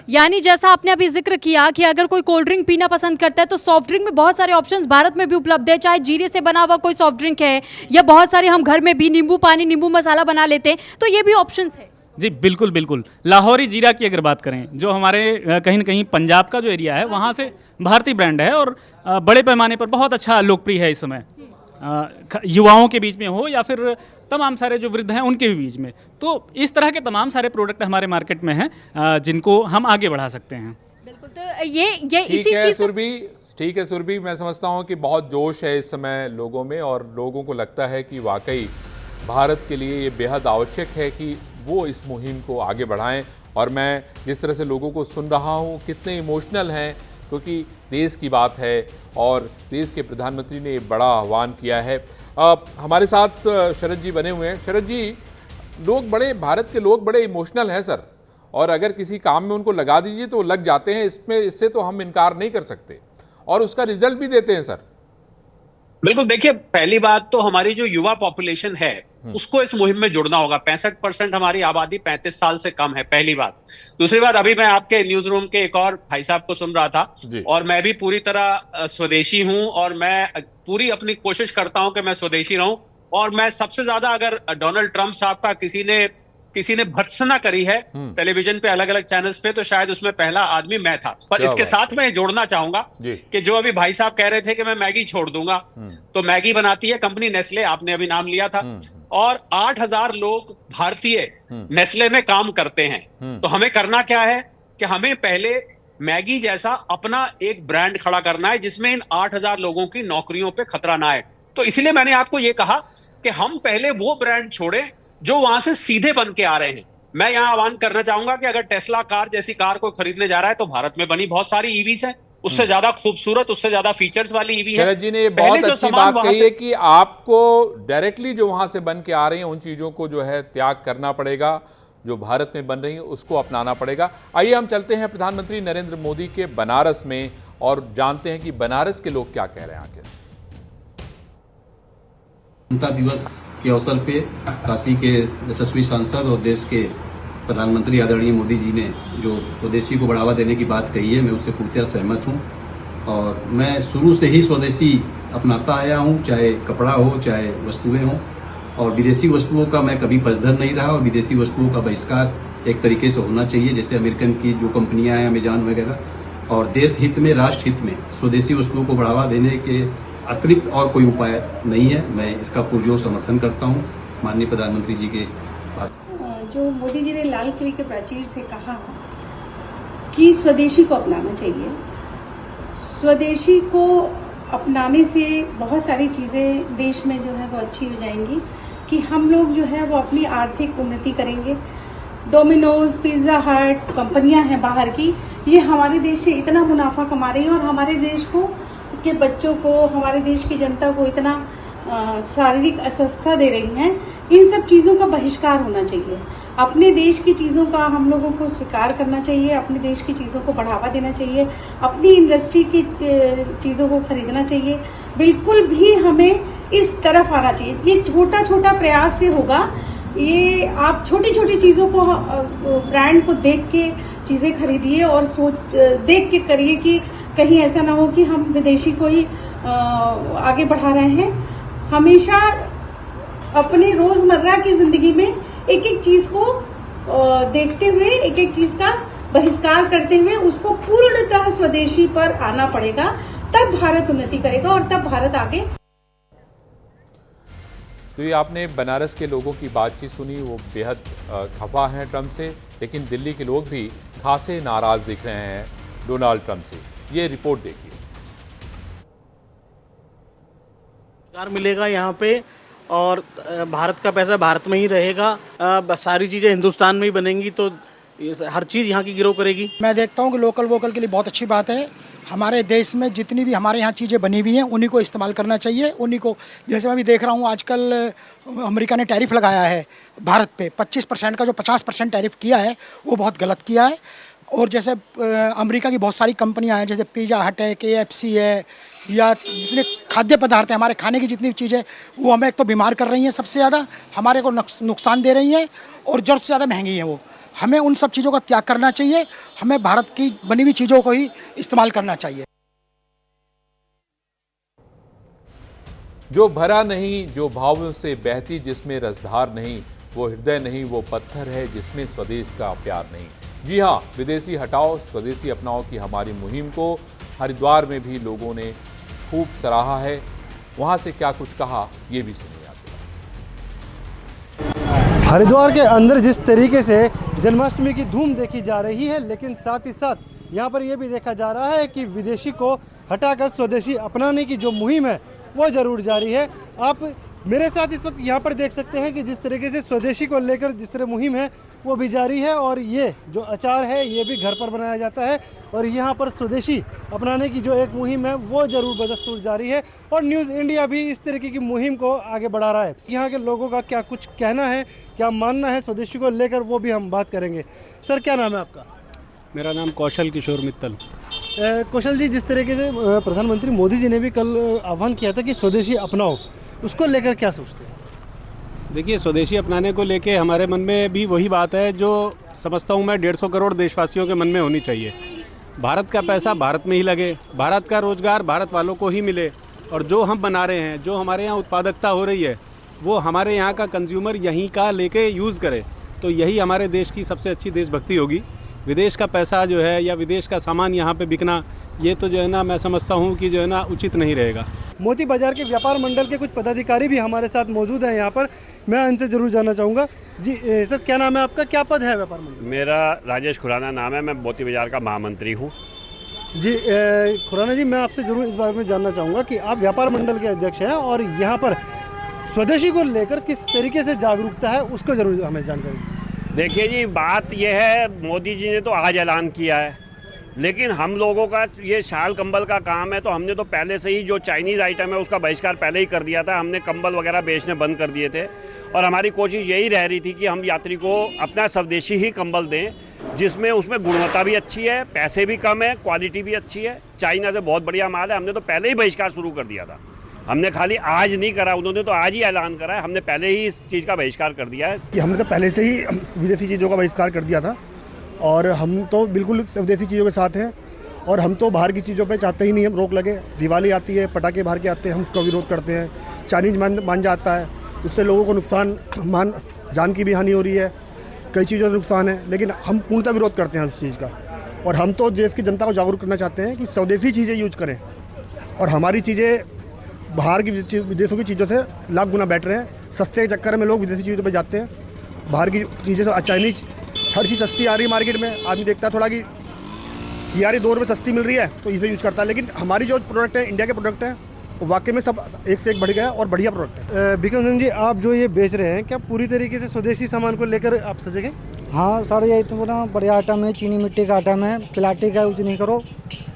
यानी जैसा आपने अभी जिक्र किया कि अगर कोई कोल्ड ड्रिंक पीना पसंद करता है तो सॉफ्ट ड्रिंक में बहुत सारे ऑप्शंस भारत में भी उपलब्ध है, चाहे जीरे से बना हुआ कोई सॉफ्ट ड्रिंक है या बहुत सारे हम घर में भी नींबू पानी, नींबू मसाला बना लेते हैं, तो ये भी ऑप्शंस है। जी बिल्कुल बिल्कुल। लाहौरी जीरा की अगर बात करें, जो हमारे कहीं ना कहीं पंजाब का जो एरिया है वहाँ से भारतीय ब्रांड है और बड़े पैमाने पर बहुत अच्छा लोकप्रिय है इस समय, युवाओं के बीच में हो या फिर तमाम सारे जो वृद्ध हैं उनके भी बीच में। तो इस तरह के तमाम सारे प्रोडक्ट हमारे मार्केट में हैं जिनको हम आगे बढ़ा सकते हैं। बिल्कुल, तो ये इसी चीज़ ठीक है सुरभि, मैं समझता हूँ कि बहुत जोश है इस समय लोगों में और लोगों को लगता है कि वाकई भारत के लिए ये बेहद आवश्यक है कि वो इस मुहिम को आगे बढ़ाएं। और मैं जिस तरह से लोगों को सुन रहा हूँ कितने इमोशनल हैं, क्योंकि देश की बात है और देश के प्रधानमंत्री ने बड़ा आह्वान किया है। हमारे साथ शरद जी बने हुए हैं। शरद जी, भारत के लोग बड़े इमोशनल हैं सर, और अगर किसी काम में उनको लगा दीजिए तो लग जाते हैं, इससे तो हम इनकार नहीं कर सकते और उसका रिजल्ट भी देते हैं सर। बिल्कुल, देखिए पहली बात तो हमारी जो युवा पॉपुलेशन है उसको इस मुहिम में जुड़ना होगा। 65% हमारी आबादी 35 साल से कम है, पहली बात। दूसरी बात, अभी मैं आपके न्यूज रूम के एक और भाई साहब को सुन रहा था और मैं भी पूरी तरह स्वदेशी हूं और मैं पूरी अपनी कोशिश करता हूं कि मैं स्वदेशी रहूं। और मैं सबसे ज्यादा, अगर डोनाल्ड ट्रंप साहब का किसी ने भर्त्सना करी है टेलीविजन पे, अलग अलग चैनल्स पे, तो शायद उसमें पहला आदमी मैं था। पर इसके साथ मैं जोड़ना चाहूंगा कि जो अभी भाई साहब कह रहे थे कि मैं मैगी छोड़ दूंगा, तो मैगी बनाती है कंपनी नेस्ले, आपने अभी नाम लिया था, और 8000 लोग भारतीय नेस्ले में काम करते हैं। तो हमें करना क्या है कि हमें पहले मैगी जैसा अपना एक ब्रांड खड़ा करना है जिसमें इन 8000 लोगों की नौकरियों पे खतरा ना आए। तो इसलिए मैंने आपको ये कहा कि हम पहले वो ब्रांड छोड़ें जो वहां से सीधे बन के आ रहे हैं। मैं यहां आह्वान करना चाहूंगा कि अगर टेस्ला कार जैसी कार कोई खरीदने जा रहा है तो भारत में बनी बहुत सारी ईवीज हैं, उससे ज्यादा खूबसूरत, उससे ज्यादा फीचर्स वाली ईवी है। शरद जी ने ये बहुत अच्छी बात कही है कि आपको डायरेक्टली जो वहां से बन के आ रही हैं उन चीजों को जो है त्याग करना पड़ेगा, जो भारत में बन रही है उसको अपनाना पड़ेगा। आइए हम चलते हैं प्रधानमंत्री नरेंद्र मोदी के बनारस में और जानते हैं कि बनारस के लोग क्या कह रहे हैं आखिर। स्वतंत्रता दिवस के अवसर पे काशी के यशस्वी सांसद और देश के प्रधानमंत्री आदरणीय मोदी जी ने जो स्वदेशी को बढ़ावा देने की बात कही है, मैं उससे पूर्णतः सहमत हूँ। और मैं शुरू से ही स्वदेशी अपनाता आया हूँ, चाहे कपड़ा हो चाहे वस्तुएं हों, और विदेशी वस्तुओं का मैं कभी पक्षधर नहीं रहा। और विदेशी वस्तुओं का बहिष्कार एक तरीके से होना चाहिए, जैसे अमेरिकन की जो कंपनियां हैं, अमेजॉन वगैरह। और देश हित में, राष्ट्र हित में स्वदेशी वस्तुओं को बढ़ावा देने के अतिरिक्त और कोई उपाय नहीं है। मैं इसका पुरजोर समर्थन करता हूँ माननीय प्रधानमंत्री जी के पास। जो मोदी जी ने लाल किले के प्राचीर से कहा कि स्वदेशी को अपनाना चाहिए, स्वदेशी को अपनाने से बहुत सारी चीज़ें देश में जो है वो अच्छी हो जाएंगी कि हम लोग जो है वो अपनी आर्थिक उन्नति करेंगे। डोमिनोज, पिज़्ज़ा हट कंपनियां हैं बाहर की, ये हमारे देश से इतना मुनाफा कमा रही है और हमारे देश को के बच्चों को, हमारे देश की जनता को इतना शारीरिक अस्वस्थता दे रही हैं। इन सब चीज़ों का बहिष्कार होना चाहिए। अपने देश की चीज़ों का हम लोगों को स्वीकार करना चाहिए, अपने देश की चीज़ों को बढ़ावा देना चाहिए, अपनी इंडस्ट्री की चीज़ों को खरीदना चाहिए। बिल्कुल भी हमें इस तरफ आना चाहिए। ये छोटा छोटा प्रयास से होगा। ये आप छोटी छोटी चीज़ों को, ब्रांड को देख के चीज़ें खरीदिए और देख के करिए कि कहीं ऐसा ना हो कि हम विदेशी को ही आगे बढ़ा रहे हैं। हमेशा अपने रोज़मर्रा की ज़िंदगी में एक एक चीज़ को देखते हुए, एक एक चीज़ का बहिष्कार करते हुए उसको पूर्णतः स्वदेशी पर आना पड़ेगा, तब भारत उन्नति करेगा और तब भारत आगे। तो ये आपने बनारस के लोगों की बातचीत सुनी, वो बेहद खफा हैं ट्रंप से, लेकिन दिल्ली के लोग भी खासे नाराज दिख रहे हैं डोनाल्ड ट्रंप से। ये रिपोर्ट देखिए। मिलेगा यहाँ पे और भारत का पैसा भारत में ही रहेगा, सारी चीज़ें हिंदुस्तान में ही बनेंगी, तो हर चीज़ यहाँ की ग्रो करेगी। मैं देखता हूँ कि लोकल वोकल के लिए बहुत अच्छी बात है। हमारे देश में जितनी भी हमारे यहाँ चीज़ें बनी हुई हैं उन्हीं को इस्तेमाल करना चाहिए, उन्हीं को। जैसे मैं भी देख रहा हूँ आजकल अमेरिका ने टैरिफ लगाया है भारत पे 25% का, जो 50% टैरिफ किया है वो बहुत गलत किया है। और जैसे अमेरिका की बहुत सारी कंपनियां हैं, जैसे पिज़्ज़ा हट है, KFC है, या जितने खाद्य पदार्थ हैं, हमारे खाने की जितनी चीज़ें, वो हमें एक तो बीमार कर रही हैं सबसे ज़्यादा, हमारे को नुकसान दे रही हैं और ज़रूरत से ज़्यादा महंगी हैं वो। हमें उन सब चीज़ों का त्याग करना चाहिए, हमें भारत की बनी हुई चीज़ों को ही इस्तेमाल करना चाहिए। जो भरा नहीं, जो भावों से बहती, जिसमें रसधार नहीं, वो हृदय नहीं, वो पत्थर है जिसमें स्वदेश का प्यार नहीं। जी हाँ, विदेशी हटाओ स्वदेशी अपनाओ की हमारी मुहिम को हरिद्वार में भी लोगों ने खूब सराहा है। वहाँ से क्या कुछ कहा, ये भी सुनिए। हरिद्वार के अंदर जिस तरीके से जन्माष्टमी की धूम देखी जा रही है, लेकिन साथ ही साथ यहाँ पर यह भी देखा जा रहा है कि विदेशी को हटाकर स्वदेशी अपनाने की जो मुहिम है वो जरूर जारी है। आप मेरे साथ इस वक्त यहाँ पर देख सकते हैं कि जिस तरीके से स्वदेशी को लेकर जिस तरह मुहिम है वो भी जारी है। और ये जो अचार है ये भी घर पर बनाया जाता है और यहाँ पर स्वदेशी अपनाने की जो एक मुहिम है वो जरूर बदस्तूर जारी है। और न्यूज़ इंडिया भी इस तरीके की मुहिम को आगे बढ़ा रहा है। यहाँ के लोगों का क्या कुछ कहना है, क्या मानना है स्वदेशी को लेकर, वो भी हम बात करेंगे। सर, क्या नाम है आपका? मेरा नाम कौशल किशोर मित्तल। कौशल जी, जिस तरीके से प्रधानमंत्री मोदी जी ने भी कल आह्वान किया था कि स्वदेशी अपनाओ, उसको लेकर क्या सोचते हैं? देखिए, स्वदेशी अपनाने को लेके हमारे मन में भी वही बात है जो समझता हूँ मैं 150 करोड़ देशवासियों के मन में होनी चाहिए। भारत का पैसा भारत में ही लगे, भारत का रोजगार भारत वालों को ही मिले, और जो हम बना रहे हैं, जो हमारे यहाँ उत्पादकता हो रही है, वो हमारे यहाँ का कंज्यूमर यहीं का लेके यूज़ करे, तो यही हमारे देश की सबसे अच्छी देशभक्ति होगी। विदेश का पैसा जो है या विदेश का सामान यहाँ पे बिकना, ये तो जो है ना, मैं समझता हूँ कि जो है ना उचित नहीं रहेगा। मोती बाजार के व्यापार मंडल के कुछ पदाधिकारी भी हमारे साथ मौजूद हैं यहाँ पर, मैं इनसे जरूर जानना चाहूँगा। जी सर, क्या नाम है आपका, क्या पद है व्यापार मंडल? मेरा राजेश खुराना नाम है, मैं मोती बाजार का महामंत्री हूँ। जी खुराना जी, मैं आपसे जरूर इस बारे में जानना चाहूँगा कि आप व्यापार मंडल के अध्यक्ष हैं और यहाँ पर स्वदेशी को लेकर किस तरीके से जागरूकता है उसको जरूर हमें जानकारी। देखिए जी, बात यह है, मोदी जी ने तो आज ऐलान किया है, लेकिन हम लोगों का ये शाल कंबल का काम है, तो हमने तो पहले से ही जो चाइनीज़ आइटम है उसका बहिष्कार पहले ही कर दिया था। हमने कंबल वगैरह बेचने बंद कर दिए थे और हमारी कोशिश यही रह रही थी कि हम यात्री को अपना स्वदेशी ही कंबल दें, जिसमें उसमें गुणवत्ता भी अच्छी है, पैसे भी कम है, क्वालिटी भी अच्छी है। चाइना से बहुत बढ़िया माल है, हमने तो पहले ही बहिष्कार शुरू कर दिया था। हमने खाली आज नहीं करा, उन्होंने तो आज ही ऐलान करा है, हमने पहले ही इस चीज़ का बहिष्कार कर दिया है कि हमने तो पहले से ही विदेशी चीज़ों का बहिष्कार कर दिया था और हम तो बिल्कुल स्वदेशी चीज़ों के साथ हैं और हम तो बाहर की चीज़ों पे चाहते ही नहीं हम रोक लगे। दिवाली आती है, पटाखे बाहर के आते हैं, हम उसका विरोध करते हैं। चाइनीज मान जाता है, उससे लोगों को नुकसान, जान की भी हानि हो रही है, कई चीज़ों से नुकसान है, लेकिन हम पूर्णतः विरोध करते हैं उस चीज़ का। और हम तो देश की जनता को जागरूक करना चाहते हैं कि स्वदेशी चीज़ें यूज करें और हमारी चीज़ें बाहर की विदेशों की चीज़ों से लाख गुना बेटर हैं। सस्ते के चक्कर में लोग विदेशी चीज़ों पे जाते हैं, बाहर की चीज़ें से चाइनीज हर चीज़ सस्ती आ रही है मार्केट में। आदमी देखता है थोड़ा कि यार 2 रुपये सस्ती मिल रही है तो इसे यूज़ करता है, लेकिन हमारी जो प्रोडक्ट है, इंडिया के प्रोडक्ट हैं, वो वाकई में सब एक से एक बढ़ गया और बढ़िया प्रोडक्ट है। बिक्रम सिंह जी, आप जो ये बेच रहे हैं, क्या पूरी तरीके से स्वदेशी सामान को लेकर आप सजेंगे? हाँ सर, ये इतना बढ़िया आइटम है, चीनी मिट्टी का आइटम है, प्लास्टिक का यूज नहीं करो।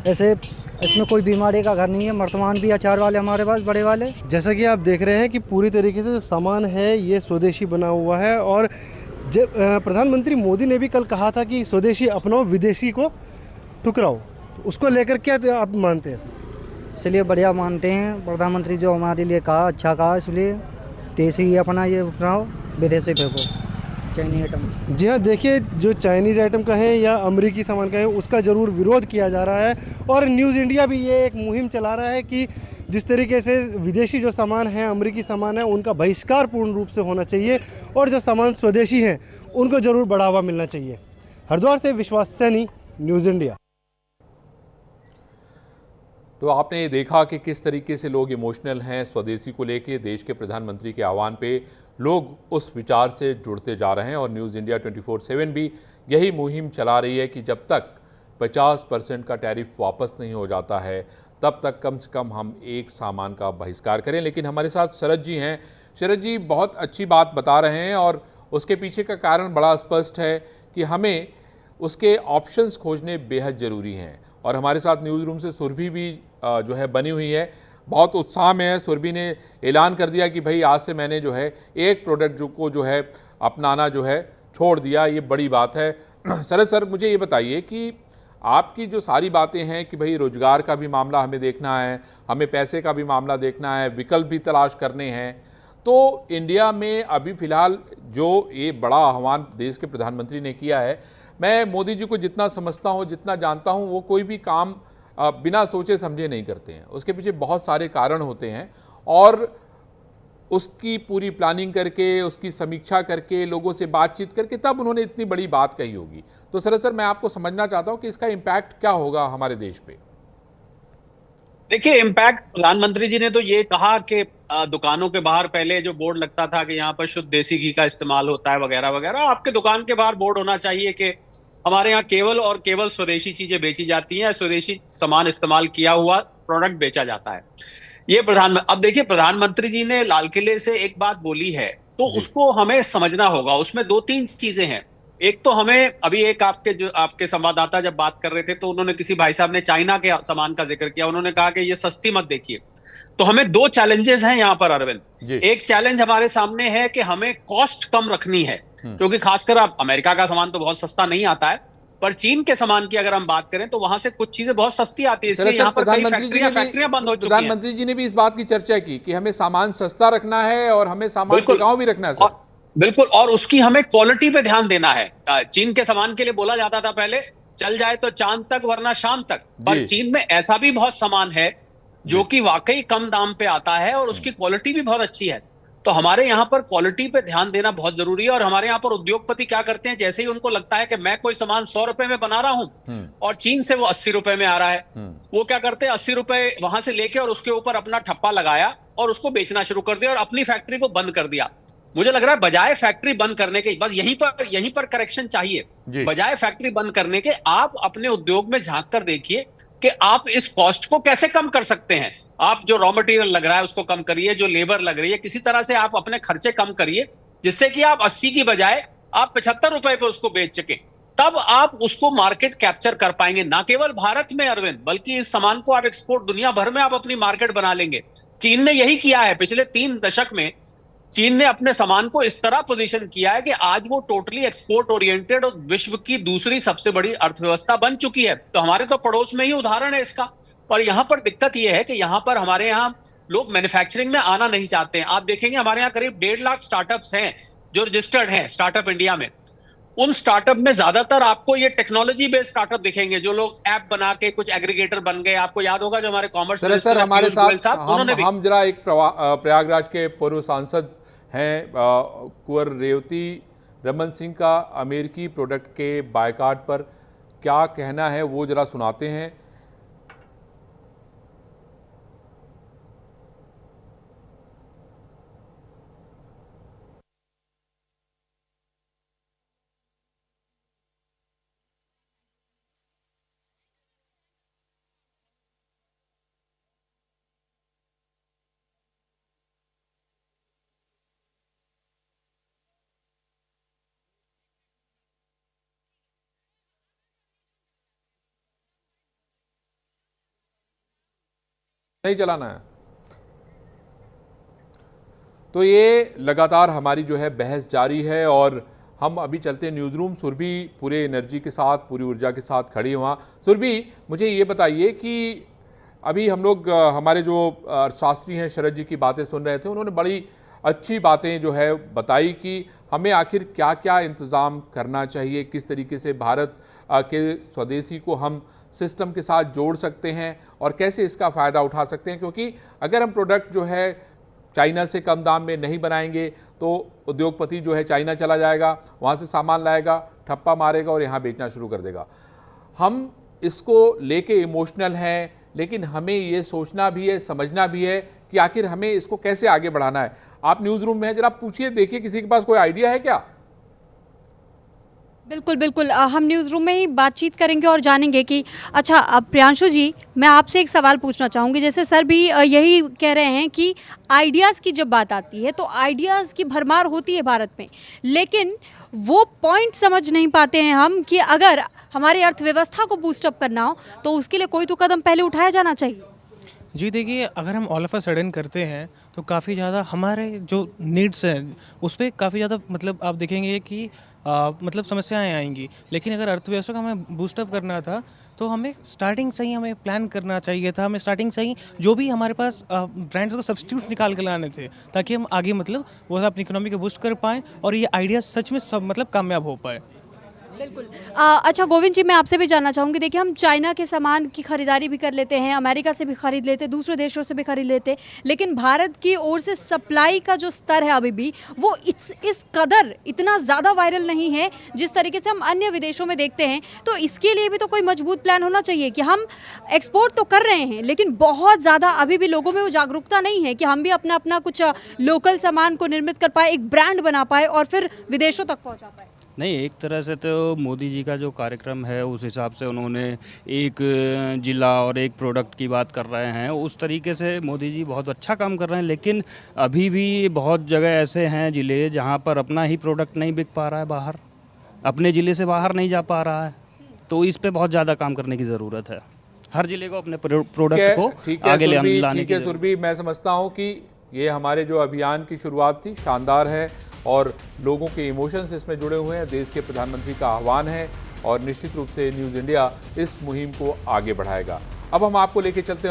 ऐसे इसमें कोई बीमारी का घर नहीं है। मर्तमान भी अचार वाले हमारे पास बड़े वाले। जैसा कि आप देख रहे हैं कि पूरी तरीके से जो सामान है ये स्वदेशी बना हुआ है और जब प्रधानमंत्री मोदी ने भी कल कहा था कि स्वदेशी अपनाओ, विदेशी को ठुकराओ, उसको लेकर क्या आप मानते हैं? इसलिए बढ़िया मानते हैं, प्रधानमंत्री जो हमारे लिए कहा अच्छा कहा, इसलिए देसी अपना ये अपनाओ, विदेशी फेंको चाइनीज आइटम। जी हाँ, देखिए जो चाइनीज़ आइटम का है या अमेरिकी सामान का है उसका ज़रूर विरोध किया जा रहा है और न्यूज़ इंडिया भी ये एक मुहिम चला रहा है कि जिस तरीके से विदेशी जो सामान है, अमेरिकी सामान है, उनका बहिष्कार पूर्ण रूप से होना चाहिए और जो सामान स्वदेशी हैं उनको ज़रूर बढ़ावा मिलना चाहिए। हरिद्वार से विश्वास सैनी, न्यूज़ इंडिया। तो आपने देखा कि किस तरीके से लोग इमोशनल हैं स्वदेशी को लेके। देश के प्रधानमंत्री के आह्वान पे लोग उस विचार से जुड़ते जा रहे हैं और न्यूज़ इंडिया 24/7 भी यही मुहिम चला रही है कि जब तक 50% का टैरिफ वापस नहीं हो जाता है तब तक कम से कम हम एक सामान का बहिष्कार करें। लेकिन हमारे साथ शरद जी हैं। शरद जी बहुत अच्छी बात बता रहे हैं और उसके पीछे का कारण बड़ा स्पष्ट है कि हमें उसके ऑप्शंस खोजने बेहद ज़रूरी हैं। और हमारे साथ न्यूज़ रूम से सुरभि भी जो है बनी हुई है, बहुत उत्साह में है। सुरभि ने ऐलान कर दिया कि भाई आज से मैंने जो है एक प्रोडक्ट को जो है अपनाना जो है छोड़ दिया, ये बड़ी बात है। शरद सर, मुझे ये बताइए कि आपकी जो सारी बातें हैं कि भाई रोजगार का भी मामला हमें देखना है, हमें पैसे का भी मामला देखना है, विकल्प भी तलाश करने हैं, तो इंडिया में अभी फ़िलहाल जो ये बड़ा आह्वान देश के प्रधानमंत्री ने किया है, मैं मोदी जी को जितना समझता हूँ, जितना जानता हूँ, वो कोई भी काम बिना सोचे समझे नहीं करते हैं। उसके पीछे बहुत सारे कारण होते हैं और उसकी पूरी प्लानिंग करके, उसकी समीक्षा करके, लोगों से बातचीत करके तब उन्होंने इतनी बड़ी बात कही होगी। तो सर मैं आपको समझना चाहता हूँ कि इसका इम्पैक्ट क्या होगा हमारे देश पे। देखिए, इम्पैक्ट प्रधानमंत्री जी ने तो ये कहा कि दुकानों के बाहर पहले जो बोर्ड लगता था कि यहाँ पर शुद्ध देसी घी का इस्तेमाल होता है वगैरह वगैरह, आपके दुकान के बाहर बोर्ड होना चाहिए कि हमारे यहाँ केवल और केवल स्वदेशी चीजें बेची जाती हैं, स्वदेशी सामान इस्तेमाल किया हुआ प्रोडक्ट बेचा जाता है। ये अब देखिए, प्रधानमंत्री जी ने लाल किले से एक बात बोली है तो उसको हमें समझना होगा। उसमें 2-3 चीजें हैं। एक तो हमें अभी एक आपके संवाददाता जब बात कर रहे थे तो उन्होंने, किसी भाई साहब ने चाइना के सामान का जिक्र किया, उन्होंने कहा कि ये सस्ती मत देखिए। तो हमें 2 चैलेंजेस हैं यहाँ पर अरविंद। एक चैलेंज हमारे सामने है कि हमें कॉस्ट कम रखनी है, क्योंकि खासकर आप अमेरिका का सामान तो बहुत सस्ता नहीं आता है, पर चीन के सामान की अगर हम बात करें तो वहां से कुछ चीजें बहुत सस्ती आती है, इसलिए यहाँ पर कई फैक्ट्रियां बंद हो चुकी हैं। प्रधानमंत्री जी ने भी इस बात की चर्चा की कि हमें सामान सस्ता रखना है और हमें सामान टिकाऊ भी रखना है सर। बिल्कुल, और उसकी हमें क्वालिटी पे ध्यान देना है। चीन के सामान के लिए बोला जाता था पहले, चल जाए तो चांद तक वरना शाम तक, पर चीन में ऐसा भी बहुत सामान है जो कि वाकई कम दाम पे आता है और उसकी क्वालिटी भी बहुत अच्छी है। तो हमारे यहाँ पर क्वालिटी पे ध्यान देना बहुत जरूरी है। और हमारे यहाँ पर उद्योगपति क्या करते हैं, जैसे ही उनको लगता है कि मैं कोई सामान 100 रुपए में बना रहा हूं और चीन से वो 80 रुपए में आ रहा है, वो क्या करते हैं 80 रुपए वहां से लेके और उसके ऊपर अपना ठप्पा लगाया और उसको बेचना शुरू कर दिया और अपनी फैक्ट्री को बंद कर दिया। मुझे लग रहा है बजाय फैक्ट्री बंद करने के, बस यहीं पर करेक्शन चाहिए। बजाय फैक्ट्री बंद करने के आप अपने उद्योग में झांक कर देखिए कि आप इस कॉस्ट को कैसे कम कर सकते हैं। आप जो रॉ मटेरियल लग रहा है उसको कम करिए, जो लेबर लग रही है किसी तरह से आप अपने खर्चे कम करिए, जिससे कि आप 80 की बजाय आप 75 रुपए पे उसको बेच सके। तब आप उसको मार्केट कैप्चर कर पाएंगे, ना केवल भारत में अरविंद, बल्कि इस सामान को आप एक्सपोर्ट दुनिया भर में आप अपनी मार्केट बना लेंगे। चीन ने यही किया है। पिछले 3 दशक में चीन ने अपने सामान को इस तरह पोजीशन किया है कि आज वो टोटली एक्सपोर्ट ओरिएंटेड और विश्व की दूसरी सबसे बड़ी अर्थव्यवस्था बन चुकी है। तो हमारे तो पड़ोस में ही उदाहरण है इसका। और यहाँ पर दिक्कत यह है कि यहाँ पर हमारे यहाँ लोग मैन्युफैक्चरिंग में आना नहीं चाहते हैं। आप देखेंगे हमारे यहाँ करीब 1.5 लाख स्टार्टअप्स हैं जो रजिस्टर्ड हैं स्टार्टअप इंडिया में। उन स्टार्टअप में ज्यादातर आपको ये टेक्नोलॉजी बेस्ड स्टार्टअप दिखेंगे, जो लोग ऐप बना के कुछ एग्रीगेटर बन गए। आपको याद होगा जो हमारे कॉमर्स सर हमारे साथ हम जरा एक प्रयागराज के पूर्व सांसद हैं कुंवर रेवती रमन सिंह का अमेरिकी प्रोडक्ट के बायकॉट पर क्या कहना है वो जरा सुनाते हैं। नहीं चलाना है। तो ये लगातार हमारी जो है बहस जारी है और हम अभी चलते हैं न्यूज़ रूम। सुरभि पूरे एनर्जी के साथ, पूरी ऊर्जा के साथ खड़ी है वहाँ। सुरभि, मुझे ये बताइए कि अभी हम लोग हमारे जो शास्त्री हैं शरद जी की बातें सुन रहे थे, उन्होंने बड़ी अच्छी बातें जो है बताई कि हमें आखिर क्या क्या इंतज़ाम करना चाहिए, किस तरीके से भारत के स्वदेशी को हम सिस्टम के साथ जोड़ सकते हैं और कैसे इसका फ़ायदा उठा सकते हैं। क्योंकि अगर हम प्रोडक्ट जो है चाइना से कम दाम में नहीं बनाएंगे तो उद्योगपति जो है चाइना चला जाएगा, वहाँ से सामान लाएगा, ठप्पा मारेगा और यहाँ बेचना शुरू कर देगा। हम इसको लेके इमोशनल हैं, लेकिन हमें ये सोचना भी है, समझना भी है कि आखिर हमें इसको कैसे आगे बढ़ाना है। आप न्यूज़ रूम में हैं, जरा पूछिए, देखिए किसी के पास कोई आइडिया है क्या? बिल्कुल बिल्कुल, हम न्यूज़ रूम में ही बातचीत करेंगे और जानेंगे कि अच्छा अब प्रियांशु जी, मैं आपसे एक सवाल पूछना चाहूँगी। जैसे सर भी यही कह रहे हैं कि आइडियाज़ की जब बात आती है तो आइडियाज़ की भरमार होती है भारत में, लेकिन वो पॉइंट समझ नहीं पाते हैं हम कि अगर हमारी अर्थव्यवस्था को बूस्टअप करना हो तो उसके लिए कोई तो कदम पहले उठाया जाना चाहिए। जी देखिए, अगर हम ऑल ऑफ अ सडन करते हैं तो काफ़ी ज़्यादा हमारे जो नीड्स हैं उस पर काफ़ी ज़्यादा मतलब आप देखेंगे कि मतलब समस्याएं आएंगी। लेकिन अगर अर्थव्यवस्था को हमें बूस्टअप करना था तो हमें स्टार्टिंग से ही हमें प्लान करना चाहिए था। हमें स्टार्टिंग से ही जो भी हमारे पास ब्रांड्स को सब्स्टिट्यूट निकाल के लाने थे ताकि हम आगे मतलब वो अपनी इकोनॉमी को बूस्ट कर पाएँ और ये आइडिया सच में सब मतलब कामयाब हो पाए। बिल्कुल। अच्छा गोविंद जी, मैं आपसे भी जानना चाहूँगी। देखिए, हम चाइना के सामान की खरीदारी भी कर लेते हैं, अमेरिका से भी खरीद लेते हैं, दूसरे देशों से भी खरीद लेते हैं, लेकिन भारत की ओर से सप्लाई का जो स्तर है अभी भी वो इस कदर इतना ज़्यादा वायरल नहीं है जिस तरीके से हम अन्य विदेशों में देखते हैं। तो इसके लिए भी तो कोई मजबूत प्लान होना चाहिए कि हम एक्सपोर्ट तो कर रहे हैं लेकिन बहुत ज़्यादा अभी भी लोगों में वो जागरूकता नहीं है कि हम भी अपना अपना कुछ लोकल सामान को निर्मित कर पाए, एक ब्रांड बना पाए और फिर विदेशों तक पहुँचा पाए। नहीं, एक तरह से तो मोदी जी का जो कार्यक्रम है उस हिसाब से उन्होंने एक जिला और एक प्रोडक्ट की बात कर रहे हैं, उस तरीके से मोदी जी बहुत अच्छा काम कर रहे हैं। लेकिन अभी भी बहुत जगह ऐसे हैं ज़िले जहां पर अपना ही प्रोडक्ट नहीं बिक पा रहा है, बाहर अपने ज़िले से बाहर नहीं जा पा रहा है। तो इस पे बहुत ज़्यादा काम करने की ज़रूरत है। हर ज़िले को अपने प्रोडक्ट को आगे लाने की। सुरभि, मैं समझता हूँ कि ये हमारे जो अभियान की शुरुआत थी शानदार है और लोगों के इमोशंस इसमें जुड़े हुए हैं। देश के प्रधानमंत्री का आह्वान है और निश्चित रूप से न्यूज़ इंडिया इस मुहिम को आगे बढ़ाएगा। अब हम आपको लेके चलते हैं